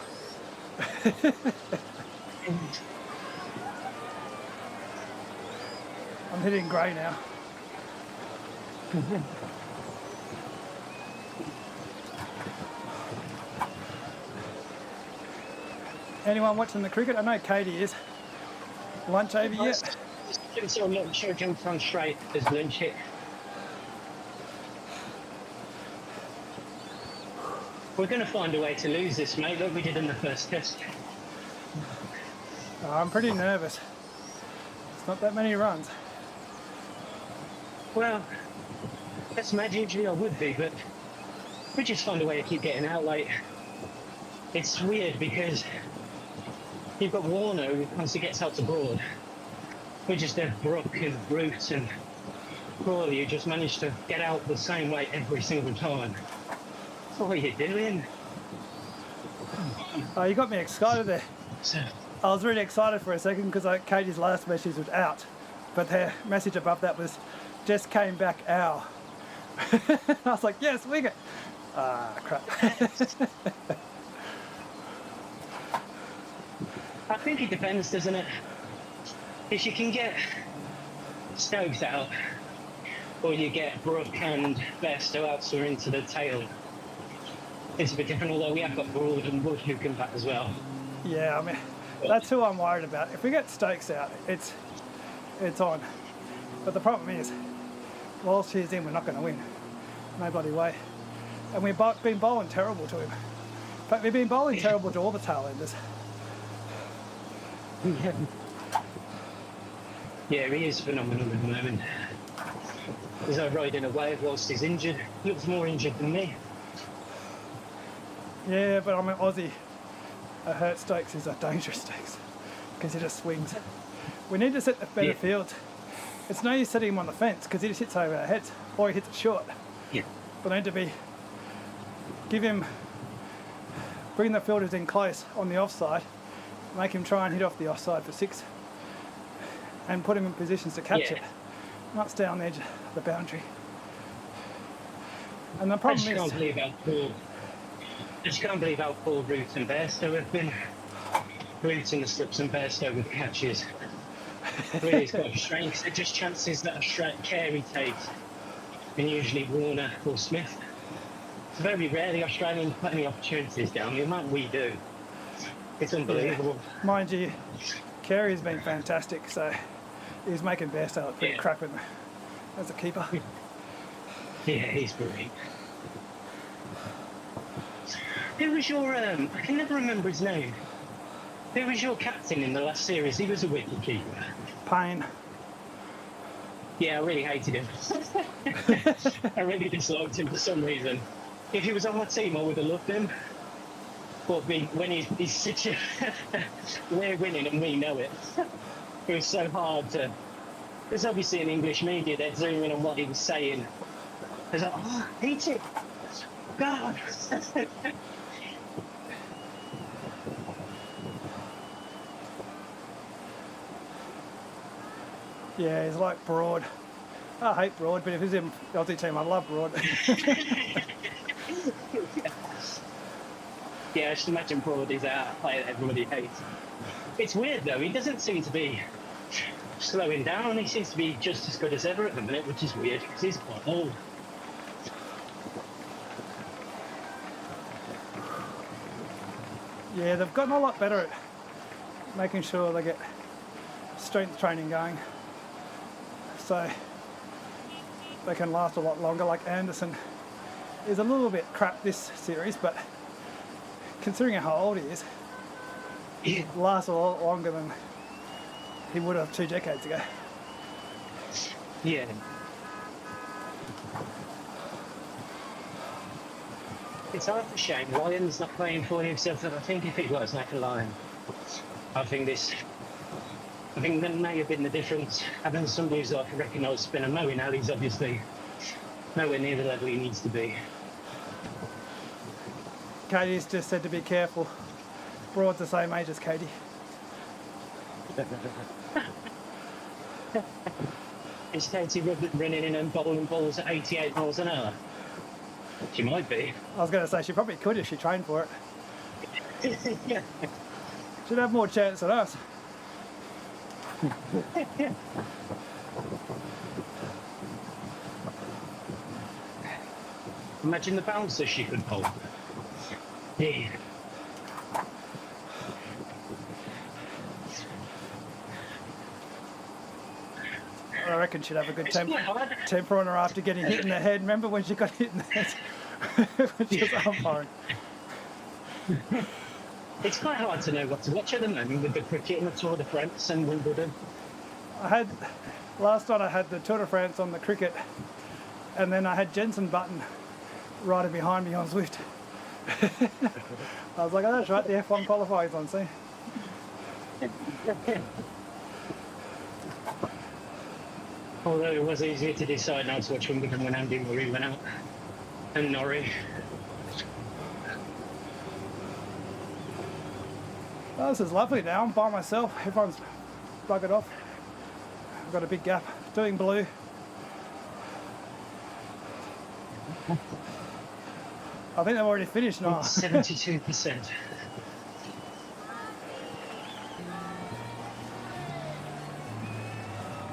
I'm hitting grey now. Anyone watching the cricket? I know Katie is. Lunch over yet? So look, sure jump on straight as lunch hit. We're going to find a way to lose this, mate, like we did in the first test. I'm pretty nervous. It's not that many runs. Well, that's mad. Usually I would be, but we just find a way to keep getting out. Like, it's weird because you've got Warner who once he gets out to Broad. We just have Brook and Root and Crawley who just manage to get out the same way every single time. So what are you doing? Oh, you got me excited there. So, I was really excited for a second because Katie's last message was out, but her message above that was, just came back ow. I was like, yes, wicket. Ah, crap. I think it depends, doesn't it? If you can get Stokes out, or you get Brook and Bairstow out so we're into the tail, it's a bit different, although we have got Broad and Wood who can bat as well. Yeah, I mean, that's who I'm worried about. If we get Stokes out, it's on. But the problem is, whilst he's in, we're not going to win. No bloody way. And we've been bowling terrible to him. But we've been bowling terrible to all the tail enders. Yeah, he is phenomenal at the moment. He's out riding a wave whilst he's injured. Looks more injured than me. Yeah, but I'm an Aussie. A hurt stakes is a dangerous stakes because he just swings. We need to set the better field. It's no use setting him on the fence because he just hits over our heads or he hits it short. Yeah. But need to bring the fielders in close on the offside, make him try and hit off the offside for 6 and put him in positions to catch it, not stay on the edge of the boundary. And the problem I just can't believe how poor Root and Bairstow have been. Root in the slips and Bairstow with catches. Really, it's got strengths. They're just chances that Carey takes, and usually Warner or Smith. It's very rare the Australians put any opportunities down. The amount we do, it's unbelievable. Yeah. Mind you, Carey's been fantastic, so he's making Bairstow look pretty crap as a keeper. Yeah, he's brilliant. Who was your, I can never remember his name. Who was your captain in the last series? He was a wicket keeper. Payne. Yeah, I really hated him. I really disliked him for some reason. If he was on my team, I would have loved him. But when he's such a... we're winning and we know it. It was so hard to... There's obviously in English media, they're zooming on what he was saying. I was like, oh, eat it! God! Yeah, he's like Broad. I hate Broad, but if he's in the Aussie team, I love Broad. Yeah, I just imagine Broad is a player that everybody hates. It's weird though, he doesn't seem to be slowing down, he seems to be just as good as ever at the minute, which is weird because he's quite old. Yeah, they've gotten a lot better at making sure they get strength training going, so they can last a lot longer. Like Anderson is a little bit crap this series, but considering how old he is, he lasts a lot longer than he would have 2 decades ago. Yeah. It's half a shame Lyon's not playing for himself, and I think if he was like a Lion, I think that may have been the difference. Having somebody who's like a recognised spinner, Moeen Ali's obviously nowhere near the level he needs to be. Katie's just said to be careful. Broad's the same age as Katie. Is Katie running in and bowling balls at 88 miles an hour? She might be. I was going to say she probably could if she trained for it. Yeah. She'd have more chance than us. Imagine the bouncer she could bowl. Yeah. I reckon she'd have a good It's quite hard. temper on her after getting hit in the head. Remember when she got hit in the head when she was umpiring? It's quite hard to know what to watch at the moment with the cricket and the Tour de France and Wimbledon. Last night I had the Tour de France on the cricket, and then I had Jensen Button riding behind me on Zwift. I was like, oh, that's right, the F1 qualifiers on, see? Although it was easier to decide now to watch Wimbledon when Andy Murray went out and Norrie. Oh, this is lovely now. I'm by myself. Everyone's buggered off. I've got a big gap. Doing blue. I think they've already finished now. 72%.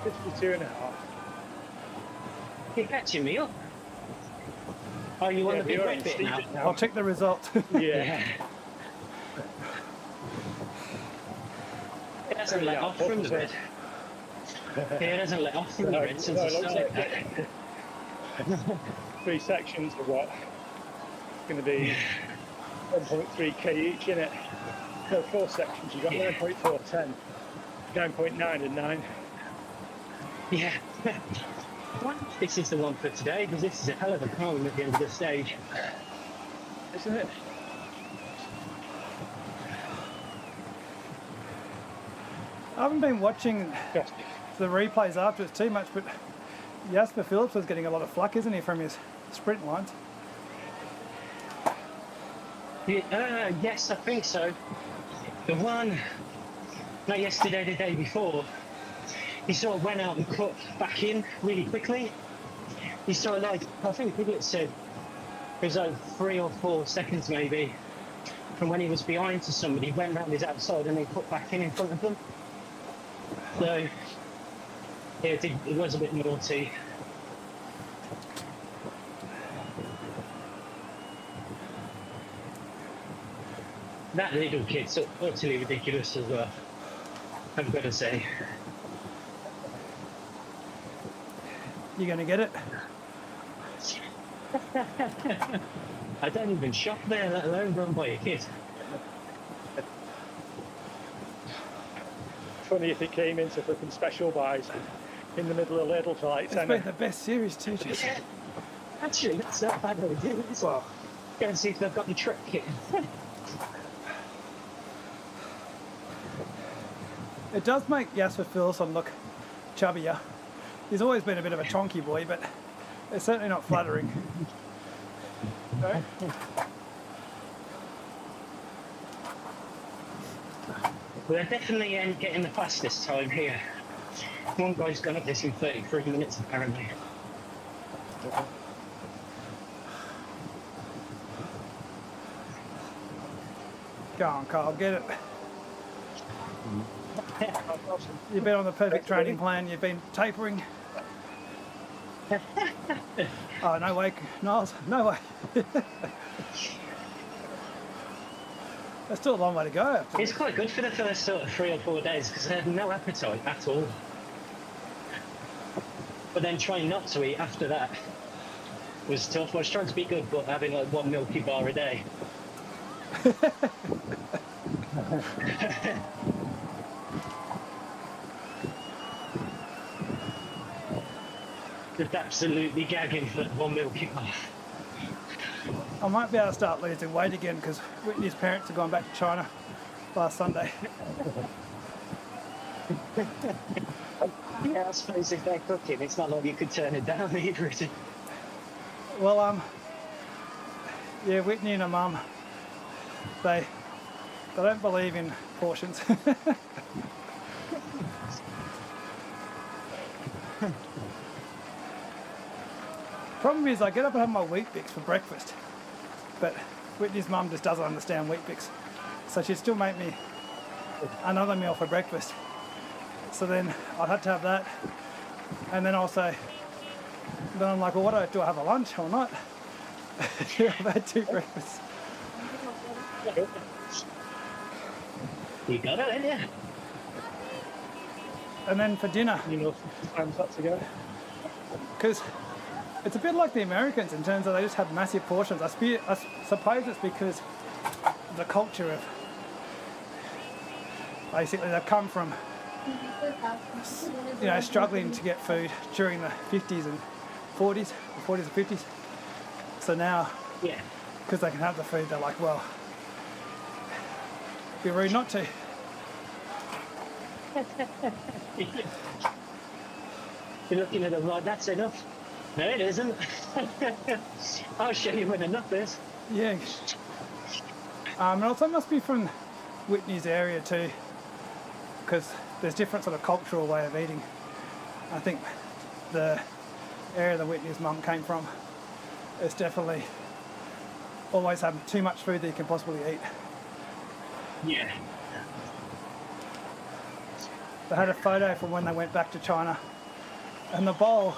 52.5. You're catching me up. Oh, you want the big red bit now? I'll check the result. Yeah. It hasn't let off from the red. Yeah, it hasn't let off from the red since it started. 3 sections of what? Going to be 1.3k each in it. No, 4 sections. You got 9.4, 10, 9.9 and 9. Yeah. Well, this is the one for today because this is a hell of a climb at the end of the stage. Isn't it? I haven't been watching Yes. the replays after it too much, but Jasper Phillips was getting a lot of flack, isn't he, from his sprint lines? Yes, I think so. The one, not yesterday, the day before, he sort of went out and cut back in really quickly. He sort of like, I think Piglet said, it was like 3 or 4 seconds maybe from when he was behind to somebody, went round his outside and then cut back in front of them. So, yeah, it was a bit naughty. That little kid's utterly ridiculous as well, I've got to say. You going to get it? I don't even shop there, let alone run by a kid. Funny if it came into flipping special buys in the middle of Lidl for like It's 10. been the best series too, Jess. Yeah. Actually, that's not bad idea. Well, go and see if they've got the trick kit. It does make Jasper Philson look chubbier. He's always been a bit of a chonky boy, but it's certainly not flattering. Right? We're definitely getting the fastest time here. One guy's gone up this in 33 minutes apparently. Go on, Carl, get it. You've been on the perfect training plan. You've been tapering. Oh, no way, Niles. No way. There's still a long way to go. After It's quite good for the first sort of 3 or 4 days because I had no appetite at all. But then trying not to eat after that was tough. I was trying to be good, but having like 1 milky bar a day. Just absolutely gagging for 1 milky bar. I might be able to start losing weight again because Whitney's parents are going back to China last Sunday. Yeah, I suppose if they're cooking, it's not like you could turn it down either, is it? Well, yeah, Whitney and her mum, they don't believe in portions. Problem is, I get up and have my wheat bix for breakfast, but Whitney's mum just doesn't understand wheat bix, so she'd still make me another meal for breakfast. So then I'd have to have that, and then also, then I'm like, well, what do I have a lunch or not? I've had 2 breakfasts. You got it, ain't you? And then for dinner, You know, times that to go. because it's a bit like the Americans in terms of they just have massive portions. I suppose it's because of the culture of, basically they've come from, you know, struggling to get food during the 50s and 40s, or 40s and 50s. So now, Yeah. because they can have the food, they're like, well, it'd be rude not to. You're looking at them like, that's enough. No, it isn't. I'll show you when enough is. Yeah. And also it must be from Whitney's area too, because there's different sort of cultural way of eating. I think the area that Whitney's mum came from is definitely always having too much food that you can possibly eat. Yeah. They had a photo from when they went back to China, and the bowl,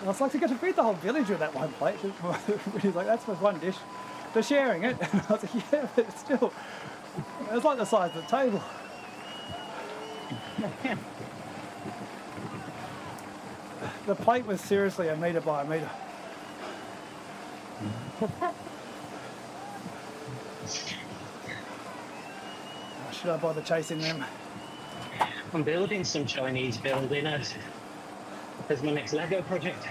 I was like, to get to feed the whole village with that one plate. He's like, that's just one dish. They're sharing it. And I was like, yeah, but it's still, it's like the size of the table. The plate was seriously a metre by a metre. Should I bother chasing them? I'm building some Chinese building as my next Lego project.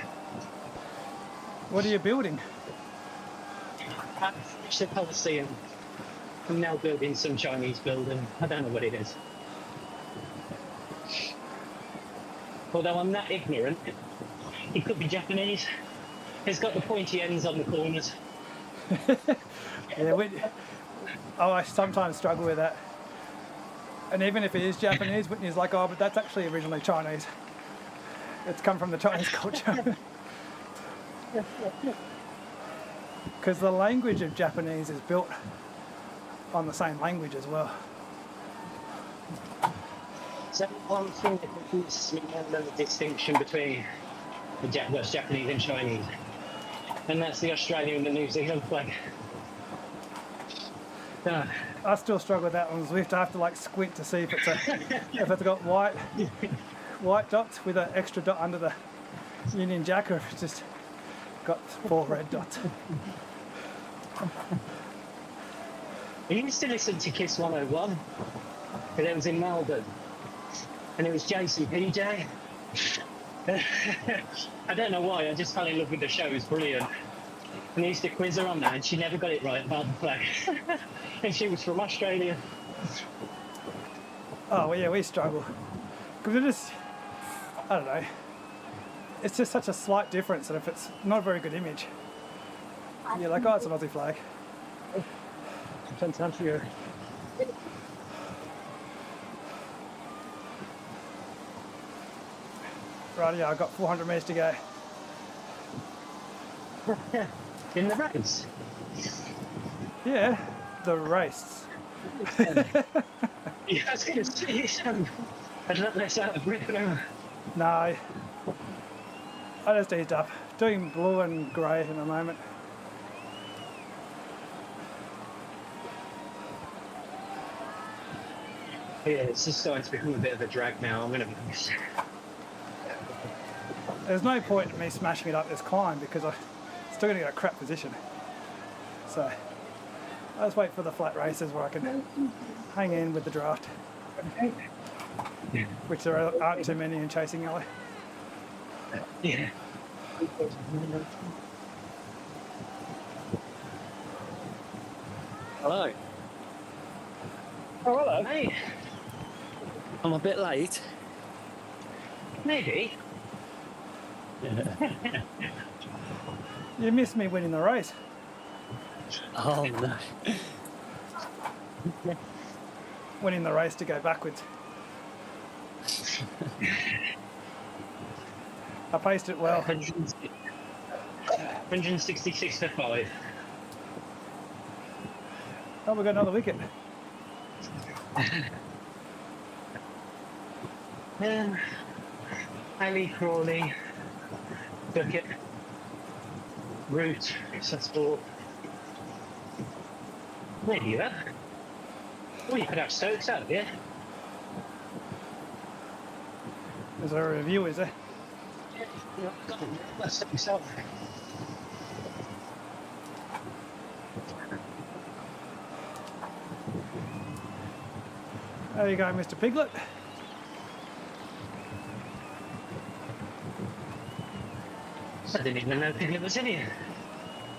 What are you building? I finished the Colosseum. I'm now building some Chinese building. I don't know what it is. Although I'm that ignorant, it could be Japanese. It's got the pointy ends on the corners. Yeah, I sometimes struggle with that. And even if it is Japanese, Whitney's like, oh, but that's actually originally Chinese. It's come from the Chinese culture. Because the language of Japanese is built on the same language as well. So one thing that confuses me more than the distinction between what's Japanese and Chinese, and that's the Australian and the New Zealand flag. I still struggle with that on Zwift. I have to like squint to see if it's got white dots with an extra dot under the Union Jack, or if it's just got 4 red dots. I used to listen to Kiss 101, but it was in Melbourne, and it was Jason PJ. I don't know why, I just fell in love with the show. It was brilliant. And I used to quiz her on that, and she never got it right about the flag. And she was from Australia. Oh, well, yeah, we struggle. Because it is, I don't know, it's just such a slight difference that if it's not a very good image, you're like, oh, it's an Aussie flag. 10 times a year. Right, yeah, I've got 400 metres to go. In the race. Yeah, the race. Yeah, I was going to say, you sound a lot less out of breath now. No, I just eased up. Doing blue and grey in a moment. Yeah, it's just starting to become a bit of a drag now. I'm going to be honest. There's no point in me smashing it up this climb because I'm still going to get a crap position. So I just wait for the flat races where I can hang in with the draft, which there aren't too many in Chasing Alley. Yeah. Hello. Oh, hello. Mate, I'm a bit late. maybe. You missed me winning the race. Oh no. Winning the race to go backwards. I paced it well. 166 for 5. Oh, we got another wicket. Ali, Crawley, Bucket, Root, Successful. Where do you have? Oh, you could have Stokes out of here. Is there a review, is there? That's Stokes out. There you go, Mr. Piglet. I didn't even know Piglet was in here.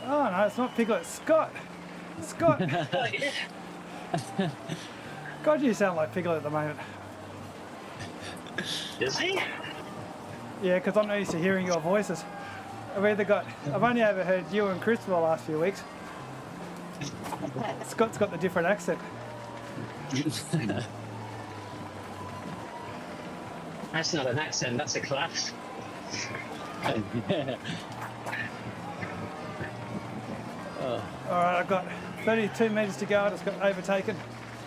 Oh no, it's not Piglet, it's Scott. Scott. God, you sound like Piglet at the moment. Does he? Yeah, because I'm not used to hearing your voices. I've only ever heard you and Chris for the last few weeks. Scott's got the different accent. That's not an accent, that's a class. Alright, I've got 32 metres to go, I just got overtaken.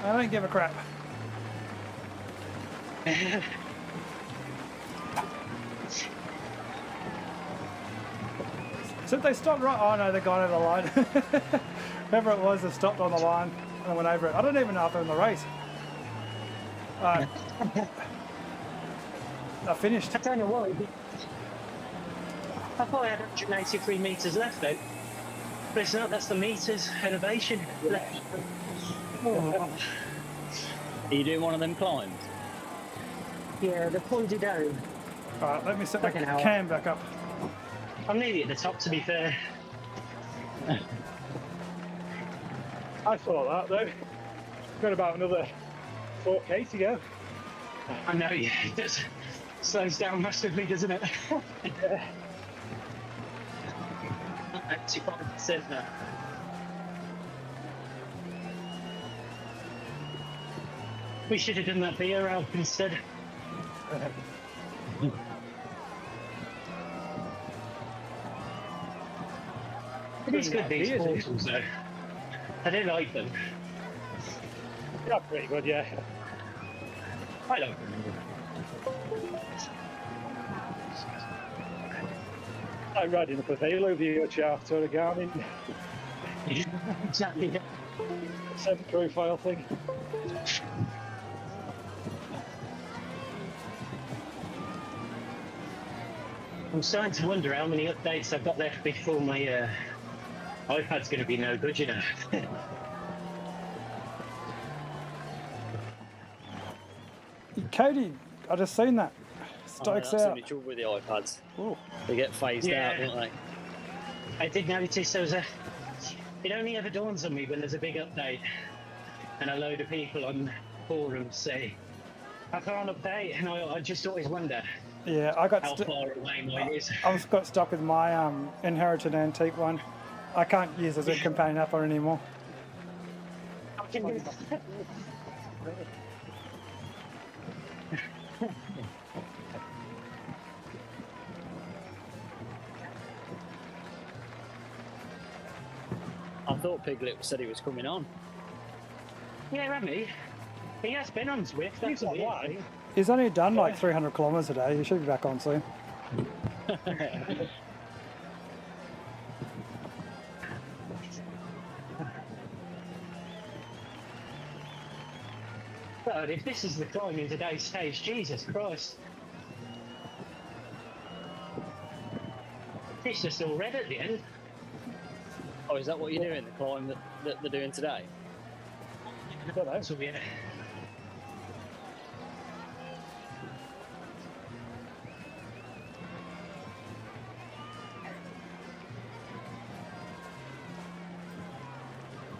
I don't give a crap. So they stopped right, oh no, they're gone over the line. Whoever it was, they stopped on the line and went over it. I don't even know if they're in the race. Alright. I finished. I don't know why. I thought I had 183 metres left though. But it's not, that's the meters elevation. Oh. Are you doing one of them climbs? Yeah, the pointed down. Alright, let me set my Fucking hell. cam back up. I'm nearly at the top, to be fair. I saw that though. Got about another 4k to go. I know, yeah, it does. Slows down massively, doesn't it? Yeah. At 2% now. We should have done that beer out instead. It is good, these Beers, portals, though. I do like them. Yeah, pretty good, yeah. I like them. I'm riding up a veil over your chart or a Garmin Exactly. 7 profile thing. I'm starting to wonder how many updates I've got left before my iPad's going to be no good, you know. Cody, I just seen that. Oh, Stokes that's the out. only trouble with the iPads. Ooh. They get phased Yeah. out, don't they? I did notice there was a. It only ever dawns on me when there's a big update and a load of people on forums say, I can't update, and I just always wonder Yeah, I got how far away mine is. I've got stuck with my inherited antique one. I can't use it as a companion app anymore. I thought Piglet said he was coming on. Yeah, Remy, he has been on Zwift, that's He's not weird. lying. He's only done like 300 kilometres a day. He should be back on soon. But if this is the climb in today's stage, Jesus Christ. It's just all red at the end. Oh, is that what you're doing, the climb that they're doing today? I don't know. So yeah.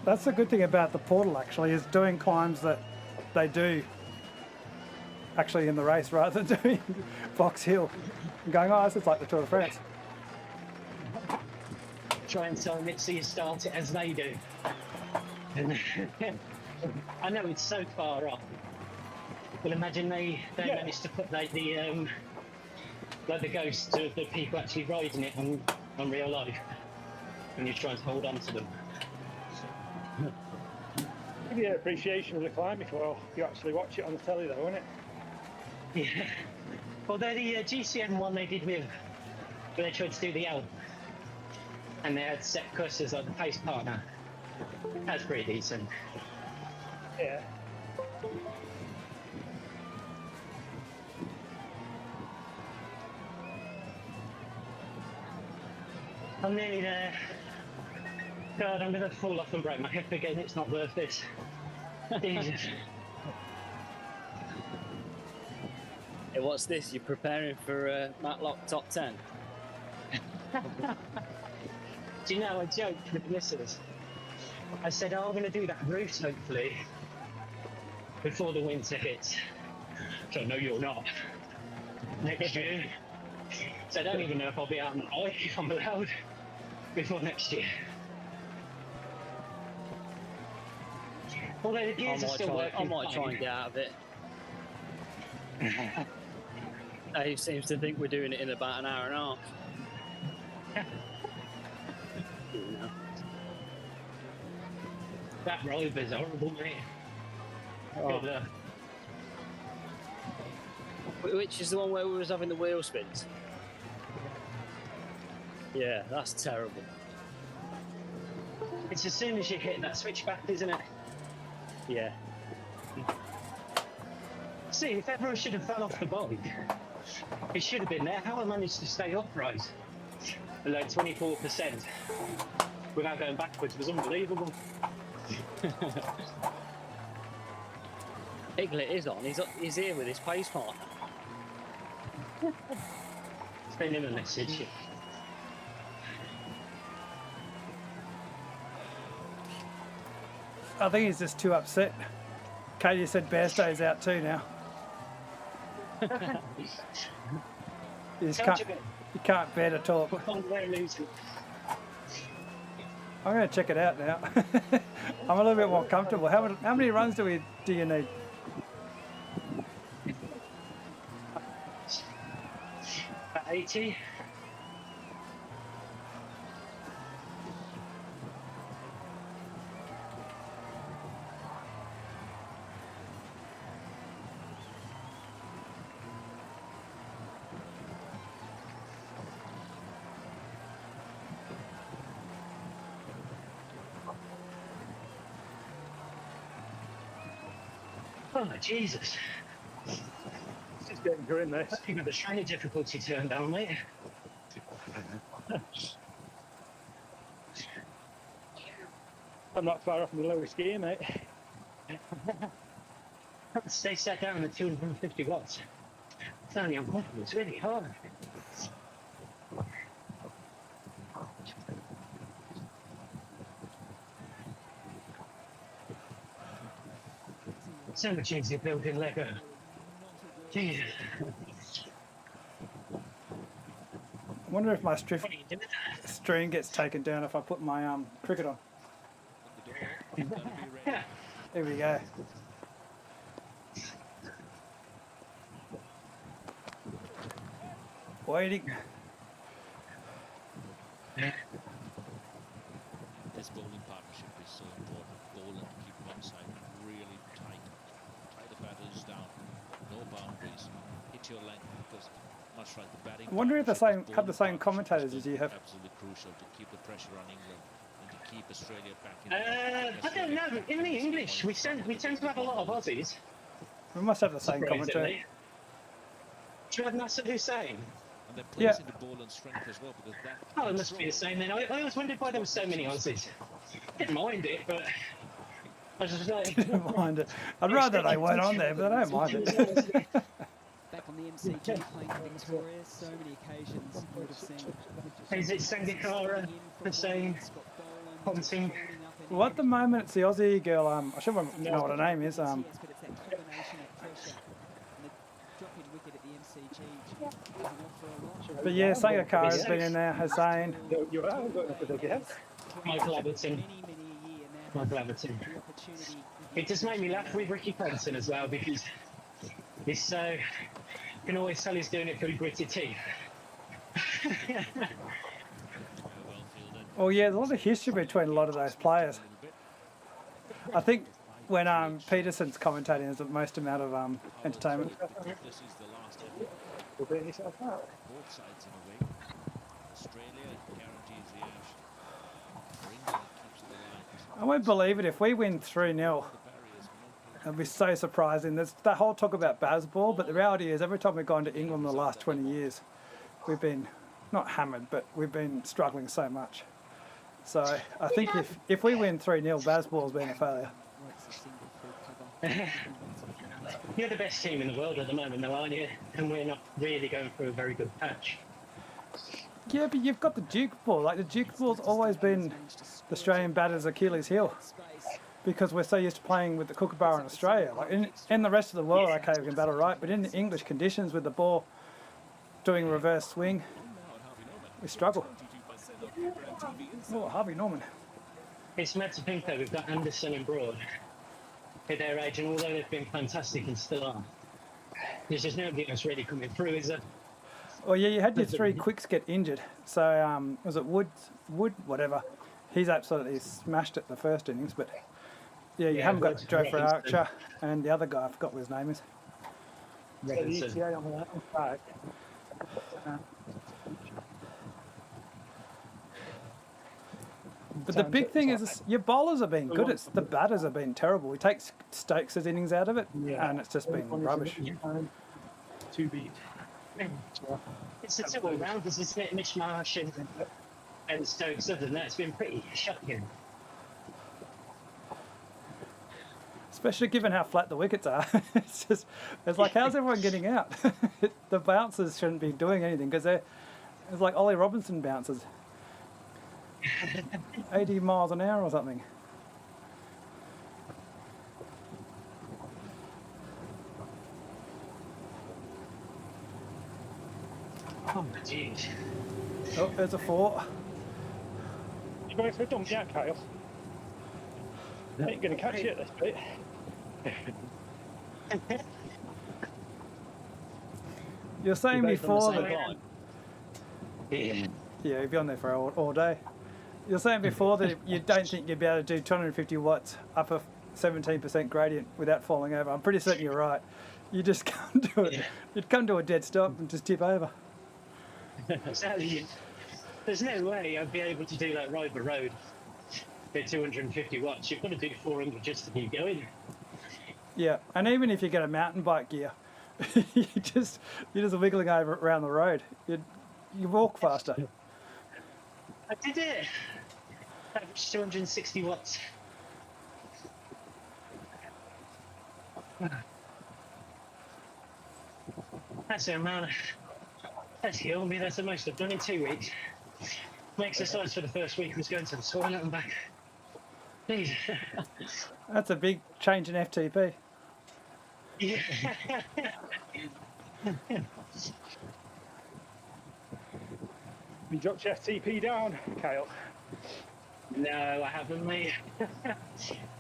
That's the good thing about the portal actually, is doing climbs that they do actually in the race rather than doing Box Hill. And going, oh, this is like the Tour de France. Try and time it so you start it as they do. And I know it's so far off. Well, imagine they Yeah. managed to put like the ghosts of the people actually riding it on real life, and you're trying to hold on to them. Give you an appreciation of the climb before you actually watch it on the telly, though, won't it? Yeah. Although the GCN one they did with, where they tried to do the Alp, and they had set Kuss as like the pace partner. That's pretty decent. Yeah. I'm nearly there. God, I'm gonna fall off and break my hip again. It's not worth this. Jesus. Hey, what's this? You're preparing for Matlock top 10? Do you know, I joked with the missus. I said, oh, I'm going to do that route, hopefully, before the winter hits. So, no, you're not. Next year. So I don't even know if I'll be out on the bike, if I'm allowed, before next year. Although the gears are still working I might try fine. and get out of it. Dave seems to think we're doing it in about an hour and a half. You know. That Rover's horrible, mate. Oh. God, Which is the one where we was having the wheel spins? Yeah, that's terrible. it's as soon as you hit that switchback, isn't it? Yeah. See, if everyone should have fell off the bike, it should have been there. How I managed to stay upright below 24%. without going backwards was unbelievable. Piglet is on. He's here with his pace partner. Send him a message. I think he's just too upset. Katie said Bear Stay's out too now. You can't bear to talk. I'm going to check it out now. I'm a little bit more comfortable. How many runs do you need? About 80. Oh, Jesus. It's just getting grim, this. You've got the shiny difficulty turned down, mate. I'm not far off from the lowest gear, mate. Stay set down at 250 watts. It's only uncomfortable, it's really hard. So much easier building Lego. Jesus. I wonder if my What are you doing? stream gets taken down if I put my cricket on. Yeah. There we go. Waiting. This bowling partnership is so important. Bowl and keep one side really tight. Tie the batters down. No boundaries. Hit your length because much like the batting. I wonder if partnership, have the same bowling commentators partnership as you have. is Absolutely crucial to keep the pressure on England and to keep Australia back in. I don't know. In the English, we tend to have a lot of Aussies. We must have the same commentary. Surprisingly. Do you have Nasser Hussain? And they're placing the ball on strength as well because that. Oh, it must be the same then. I always wondered why there were so many Aussies. Didn't mind it, but I was just like, Don't mind it. I'd rather they weren't on there, but I don't mind it. Back on the MCG playing for Victoria, so many occasions you would have seen. is it Sangakkara, Hussain, Ponting? Well, at the moment, it's the Aussie girl. I should know what her name is. Yes, but it's that combination of pressure and the drop-in wicket at the MCG is enough for a lot. But yeah, Sangakkara's been in there. Hussain. You are going up with a guess. Michael Everton. Many a year now. Michael Everton. The opportunity. It just made me laugh with Ricky Ponting as well because he's so. You can always tell he's doing it through gritted teeth. Oh yeah, there's a lot of history between a lot of those players. I think when Peterson's commentating, there's the most amount of entertainment. This is the last effort. You'll bring yourself out. Both sides in a way. Australia guarantees the ash. For England, it keeps the line. I won't believe it if we win 3-0. The barriers It'll be so surprising. There's that whole talk about Bazball, but the reality is every time we've gone to England in the last 20 years, we've been not hammered, but we've been struggling so much. So I think if we win 3-0, Bazball's been a failure. You're the best team in the world at the moment, though, aren't you? And we're not really going through a very good patch. Yeah, but you've got the Duke ball. Like the Duke ball's always been the Australian batter's Achilles heel because we're so used to playing with the Kookaburra in Australia. Like in the rest of the world, okay, we can battle right, but in the English conditions with the ball doing reverse swing, we struggle. Oh, Harvey Norman. It's mad to think, though, we've got Anderson and Broad at their age, and although they've been fantastic and still are, there's just nobody else really coming through, is there? Oh yeah, you had your 3 quicks get injured. So was it Wood, whatever? He's absolutely smashed it the first innings, but yeah, you haven't got Wood, Joe Robinson. Archer and the other guy. I forgot what his name is. So the Robinson. ETA on that on track. But the big thing is your bowlers have been good. It's the batters have been terrible. We take Stokes' innings out of it, and it's just been rubbish. To beat. It's the two all rounders, isn't it? Mitch Marsh and and Stoke Southern, that's been pretty shocking. Especially given how flat the wickets are. It's like, how's everyone getting out? The bouncers shouldn't be doing anything because it's like Ollie Robinson bounces. 80 miles an hour or something. Oh, jeez. Oh, there's a 4. You're going for a dump, yeah, Kyle. Ain't going to catch you at this bit. You're saying You're both on before the that. same line. Yeah. Yeah, you'd be on there for all day. You're saying before that you don't think you'd be able to do 250 watts up a 17% gradient without falling over. I'm pretty certain you're right. You just come to it. You'd come to a dead stop and just tip over. Exactly. There's no way I'd be able to do like River Road at 250 watts. You've got to do 400 just to keep going. Yeah, and even if you get a mountain bike gear, you're just wiggling over around the road. You walk faster. I did it. Average 260 watts. That's the amount. That's killed me. That's the most I've done in 2 weeks. My exercise for the first week was going to the toilet and back. Please. That's a big change in FTP. Yeah. You dropped your FTP down, Kyle. No, I haven't, mate.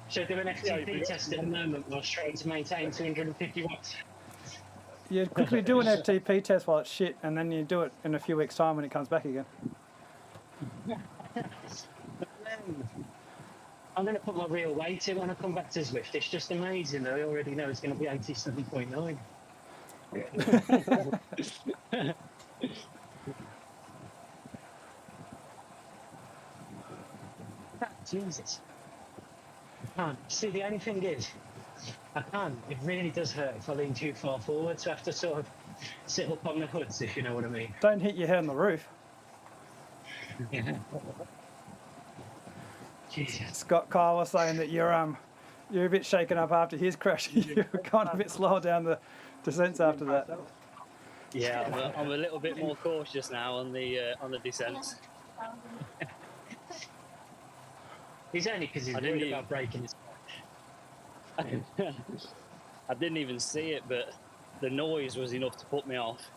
Should I do an FTP test at the moment whilst trying to maintain 250 watts? You quickly do an FTP test while it's shit, and then you do it in a few weeks' time when it comes back again. I'm going to put my real weight in when I come back to Zwift. It's just amazing that I already know it's going to be 87.9. Jesus. I can't. See, the only thing is, I can't. It really does hurt if I lean too far forward, so I have to sort of sit up on the hoods, if you know what I mean. Don't hit your head on the roof. Yeah. Jesus. Scott Kyle was saying that you're a bit shaken up after his crash. You're kind of a bit slower down the descents after that. Yeah, I'm a little bit more cautious now on the descents. He's only because he's I didn't worried even- about breaking his... I didn't even see it, but the noise was enough to put me off.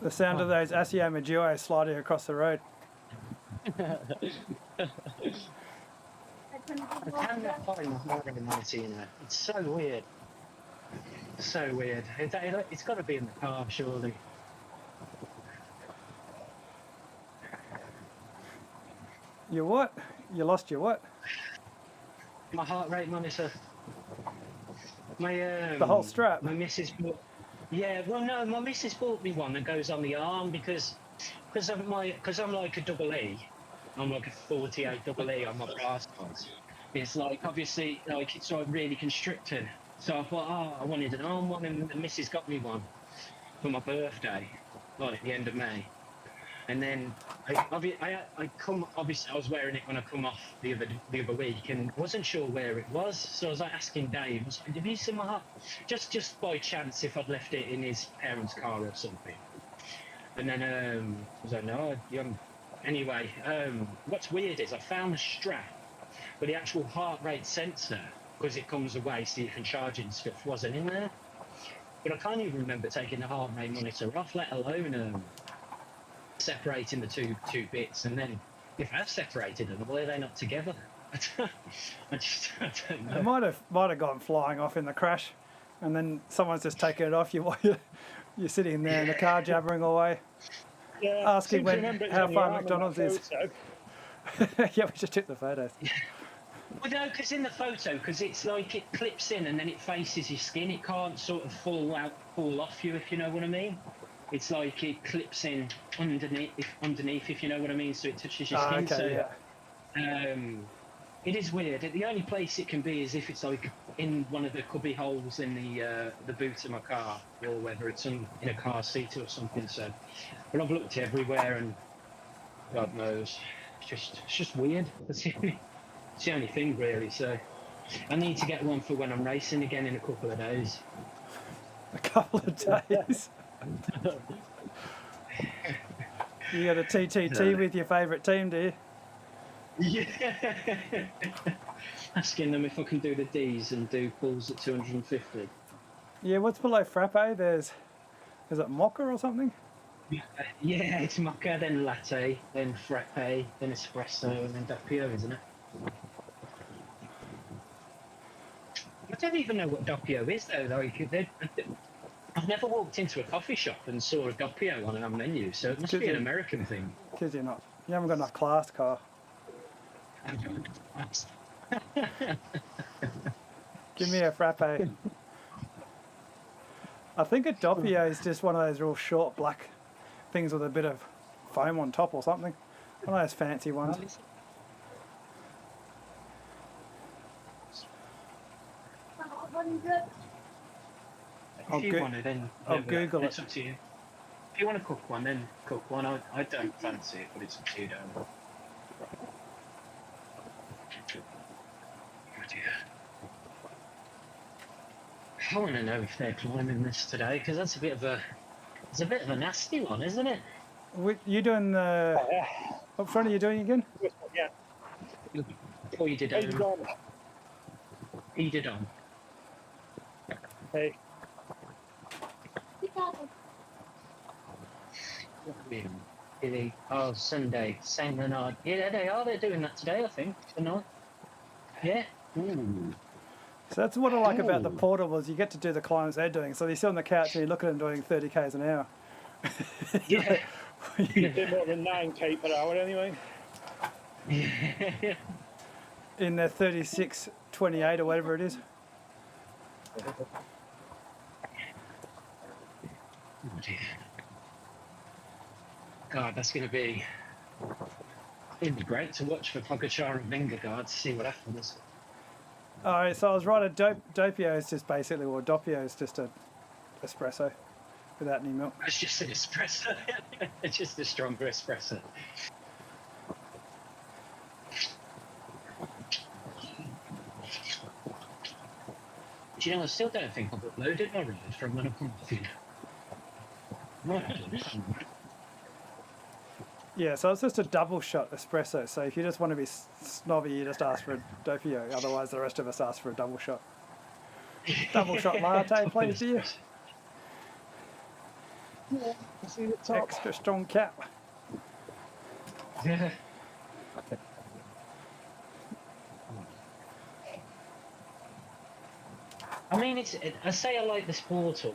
The sound of those Asioma duos sliding across the road. I cannot find my Morgan 90, you know. It's so weird. So weird. It's got to be in the car, surely. You what? You lost your what? My heart rate monitor. My The whole strap? My missus bought. Yeah, well, no, my missus bought me one that goes on the arm because I'm like a double E. I'm like a 48 double E on my brass ones. It's like obviously like it's like really constricted. So I thought, I wanted an arm one, and the missus got me one for my birthday, like at the end of May. And then obviously I was wearing it when I come off the other week and wasn't sure where it was. So I was like asking Dave, I was like, have you seen my heart? Just by chance if I'd left it in his parents' car or something. And then I was like, no, anyway, what's weird is I found the strap, but the actual heart rate sensor, because it comes away so you can charge it and stuff, wasn't in there. But I can't even remember taking the heart rate monitor off, let alone separating the two bits. And then if I've separated them, why are they not together? I don't know. It might have gone flying off in the crash, and then someone's just taken it off you while you're sitting there in the car jabbering away. Yeah, Asking seem to when- remember it's how on your far arm in McDonald's that is. photo. Yeah, we just took the photos. Well, no, because in the photo, because it's like it clips in and then it faces your skin. It can't sort of fall off you, if you know what I mean. It's like it clips in underneath, if you know what I mean. So it touches your skin. Okay, So yeah. it is weird. The only place it can be is if it's like in one of the cubby holes in the boot of my car, or whether it's in a car seat or something. So, but I've looked everywhere and God knows. It's just weird. It's the only thing really. So I need to get one for when I'm racing again in a couple of days. A couple of days. You got a TTT with your favourite team, do you? Yeah. Asking them if I can do the D's and do pulls at 250. Yeah, what's below frappe? Is it mocha or something? Yeah, it's mocha, then latte, then frappe, then espresso, and then doppio, isn't it? I don't even know what doppio is though. I've never walked into a coffee shop and saw a doppio on our menu, so it must be an American thing. Because you haven't got enough class, car. Give me a frappe. I think a doppio is just one of those real short black things with a bit of foam on top or something. One of those fancy ones. If you want it, then I'll Google it's it. up to you. If you want to cook one, then cook one. I don't fancy it, but it's up to you, don't. Oh dear. I want to know if they're climbing this today, because it's a bit of a nasty one, isn't it? You doing the... What front are you doing again? Yeah. Or you did Hey, John. He did on. Hey. Oh, Sunday, Saint Bernard. Yeah, they are. They're doing that today, I think. Tonight. Yeah. Ooh. So that's what I like about the portables. You get to do the climbs they're doing. So you sit on the couch and you look at them doing 30 k's an hour. Yeah. You do more than 9k per hour anyway. In their 36.28 or whatever it is. Oh dear. God, that's going to be... It'd be great to watch for Pogacar and Vingegaard to see what happens. Alright, so I was right. Doppio is just basically, well, Doppio is just a espresso without any milk. It's just an espresso. It's just a stronger espresso. Do you know, I still don't think I've uploaded my ride from when I come off here. Yeah, so it's just a double shot espresso. So if you just want to be snobby, you just ask for a Doppio. Otherwise, the rest of us ask for a double shot. Double shot latte, please, dear. Yeah, I see the top. Extra strong cap. Yeah. I mean, I say I like this portal.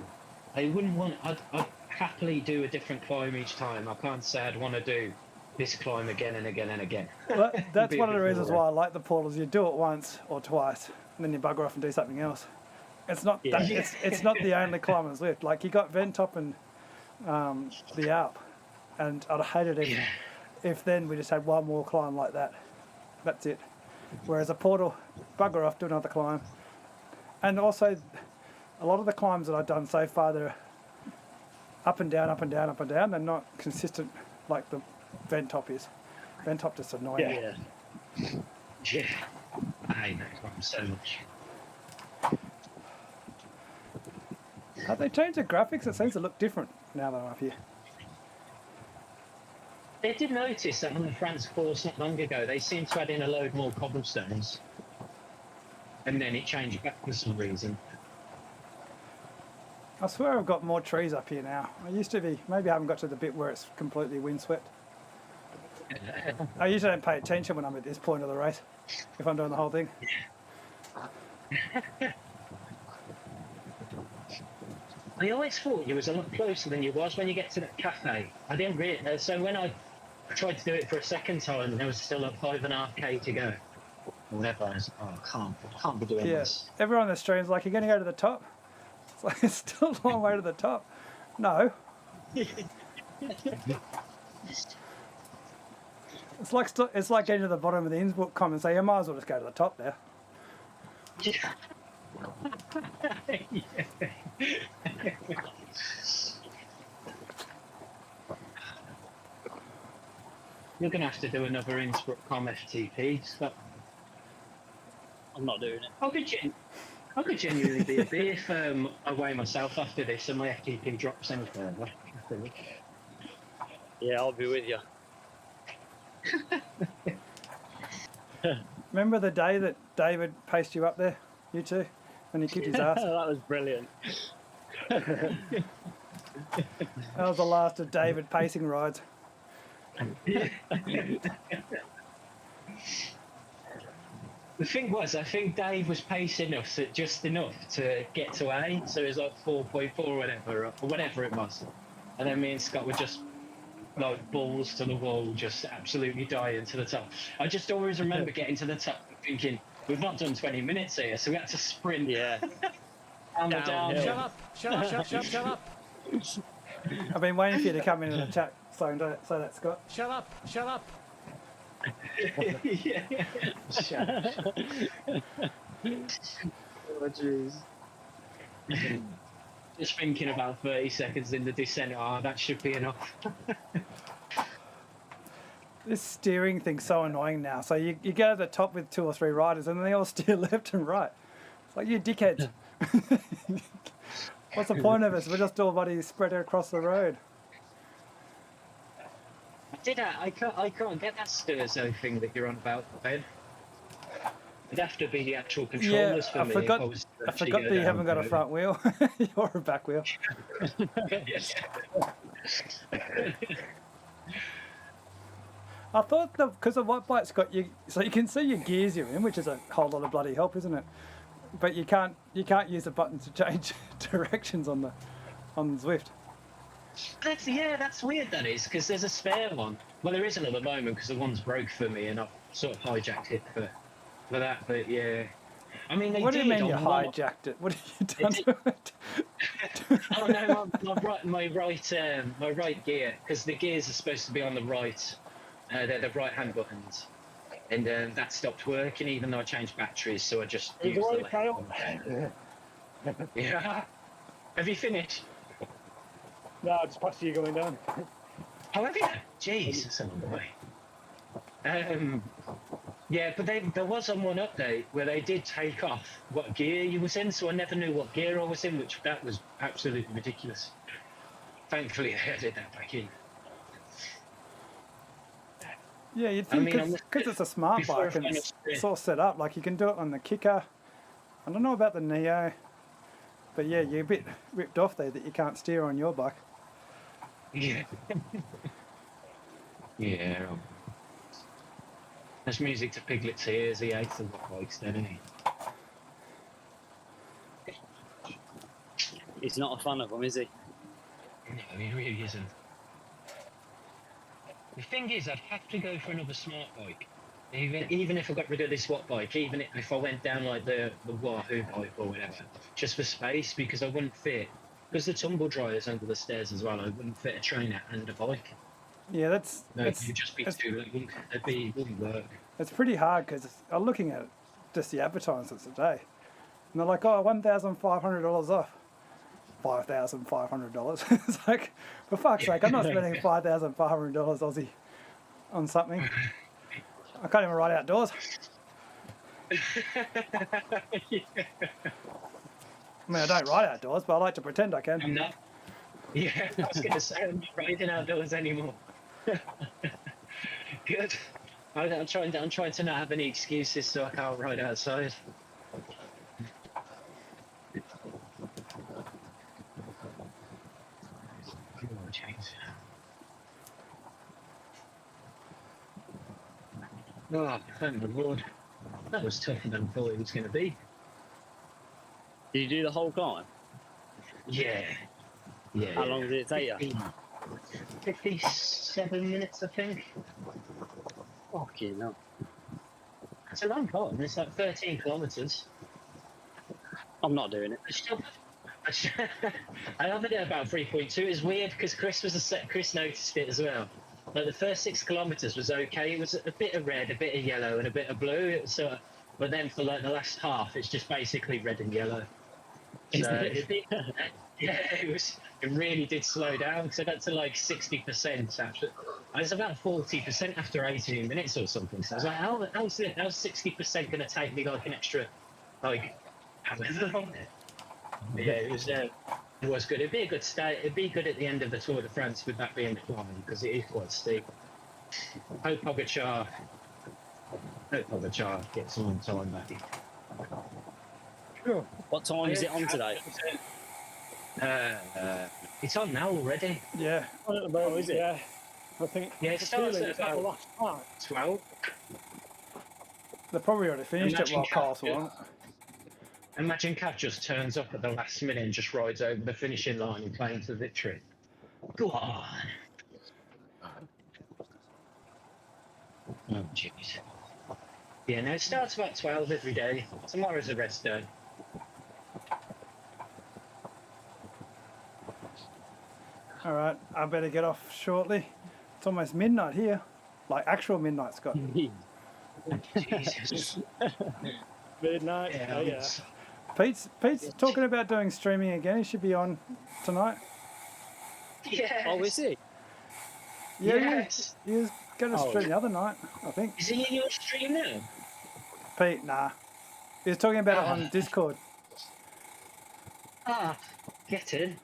I wouldn't want. I'd happily do a different climb each time. I can't say I'd want to do this climb again and again and again. Well, that's one of the reasons why I like the portals. You do it once or twice, and then you bugger off and do something else. It's not that, it's not the only climb that's left. Like you got Ventop and the Alp, and I'd hate it if then we just had one more climb like that. That's it. Whereas a portal, bugger off, do another climb. And also, a lot of the climbs that I've done so far, they're up and down, up and down, up and down. They're not consistent like the Ventop is. Ventop just annoying. Yeah. Yeah. I hate that climb so much. Have they changed the graphics? It seems to look different now that I'm up here. They did notice that on the France course not long ago, they seemed to add in a load more cobblestones. And then it changed back for some reason. I swear I've got more trees up here now. I used to be, maybe I haven't got to the bit where it's completely windswept. I usually don't pay attention when I'm at this point of the race, if I'm doing the whole thing. I always thought you was a lot closer than you was when you get to that cafe. I didn't really. So when I tried to do it for a second time, there was still a 5.5k to go. Or whatever. I was, oh, I can't be doing this. Everyone on the stream's like, you're going to go to the top? It's like, it's still a long way to the top. No. It's like getting to the bottom of the Innsbruck comment and say, you might as well just go to the top now. Yeah. You're going to have to do another Innsbruck.com FTP, Scott. I'm not doing it. I could genuinely be a bit if I weigh myself after this and my FTP drops any further. Yeah, I'll be with you. Remember the day that David paced you up there, you two, when he kicked his ass? That was brilliant. That was the last of David pacing rides. The thing was, I think Dave was pacing us at just enough to get to A, so it was like 4.4 or whatever it was. And then me and Scott were just like balls to the wall, just absolutely dying to the top. I just always remember getting to the top thinking, we've not done 20 minutes here, so we had to sprint. Yeah. Down the Downhill. downhill. Shut up. I've been waiting for you to come in the chat, so don't say that, Scott. Shut up. Yeah. Shut up. Oh, jeez. Just thinking about 30 seconds in the descent, that should be enough. This steering thing's so annoying now. So you go to the top with 2 or 3 riders and they all steer left and right. It's like, you dickheads. What's the point of us? We're just all buddy spread across the road. I can't get that Sturzo thing that you're on about, Ben. It'd have to be the actual controllers for I me. forgot If that you haven't got a front wheel. You're a back wheel. I thought because the white bike's got you, so you can see your gears you're in, which is a whole lot of bloody help, isn't it? But you can't use the button to change directions on the Zwift. That's weird. That is because there's a spare one. Well, there isn't at the moment because the one's broke for me, and I've sort of hijacked it for that. But yeah, I mean, What do you mean you hijacked it? What have you done to it? Oh no, my right gear, because the gears are supposed to be on the right. They're the right hand buttons, and that stopped working even though I changed batteries. So I just used the left one. Yeah. Have you finished? No, I just passed you going down. How have you? Jeez, that's a long way. Yeah, but there was on one update where they did take off what gear you was in, so I never knew what gear I was in, which that was absolutely ridiculous. Thankfully, I added that back in. Yeah, you'd think because it's a smart bike and it's all set up, like you can do it on the Kicker. I don't know about the Neo, but yeah, you're a bit ripped off there that you can't steer on your bike. Yeah. Yeah. There's music to Piglet's ears. He hates the bikes, doesn't he? He's not a fan of them, is he? No, he really isn't. The thing is, I'd have to go for another smart bike. Even if I got rid of this watt bike, even if I went down like the Wahoo bike or whatever, just for space, because I wouldn't fit. Because the tumble dryer's under the stairs as well, I wouldn't fit a trainer and a bike. Yeah, It'd just be too. It wouldn't work. It's pretty hard because I'm looking at just the advertisements today, and they're like, "Oh, $1,500 off, $5,500." It's like, for fuck's sake, I'm not spending $5,500 Aussie on something. I can't even ride outdoors. Yeah. I mean, I don't ride outdoors, but I like to pretend I can. I'm not. Yeah, I was going to say I'm not riding outdoors anymore. Good. I'm trying to not have any excuses so I can't ride outside. Oh, jeez. Oh, thank the Lord. That was tougher than I thought it was going to be. Did you do the whole climb? Yeah. Yeah. How long did it take you? 57 minutes, I think. Fucking hell. It's a long climb. It's like 13 kilometres. I'm not doing it. I have it at about 3.2. It's weird because Chris noticed it as well. Like the first 6 kilometres was okay. It was a bit of red, a bit of yellow, and a bit of blue. It was but then for like the last half, it's just basically red and yellow. So yeah, it really did slow down. So that's to like 60% after. I was about 40% after 18 minutes or something. So I was like, how's 60% going to take me like an extra, like, however long? But yeah, it was good. It'd be a good start. It'd be good at the end of the Tour de France with that being the climb because it is quite steep. Hope Pogacar gets some time back. Sure. What time is it on today? It's on now already. Yeah. On at the moment, is it? yeah. I think Yeah, it the starts feeling at is at the about last part. 12. They probably already finished it Imagine while Castle on. Imagine Cav just turns up at the last minute and just rides over the finishing line and claims the victory. Go on. Oh, jeez. Yeah, no, it starts about 12 every day. Tomorrow's a rest day. All right, I better get off shortly. It's almost midnight here, like actual midnight, Scott. Jesus. Midnight. Yeah, Yeah. Pete's talking about doing streaming again. He should be on tonight. Yes. Oh, is it? Yeah, Yes. he was going to Oh. stream the other night, I think. Is he in your stream now? Pete, nah. He was talking about it on Discord. Ah, get in.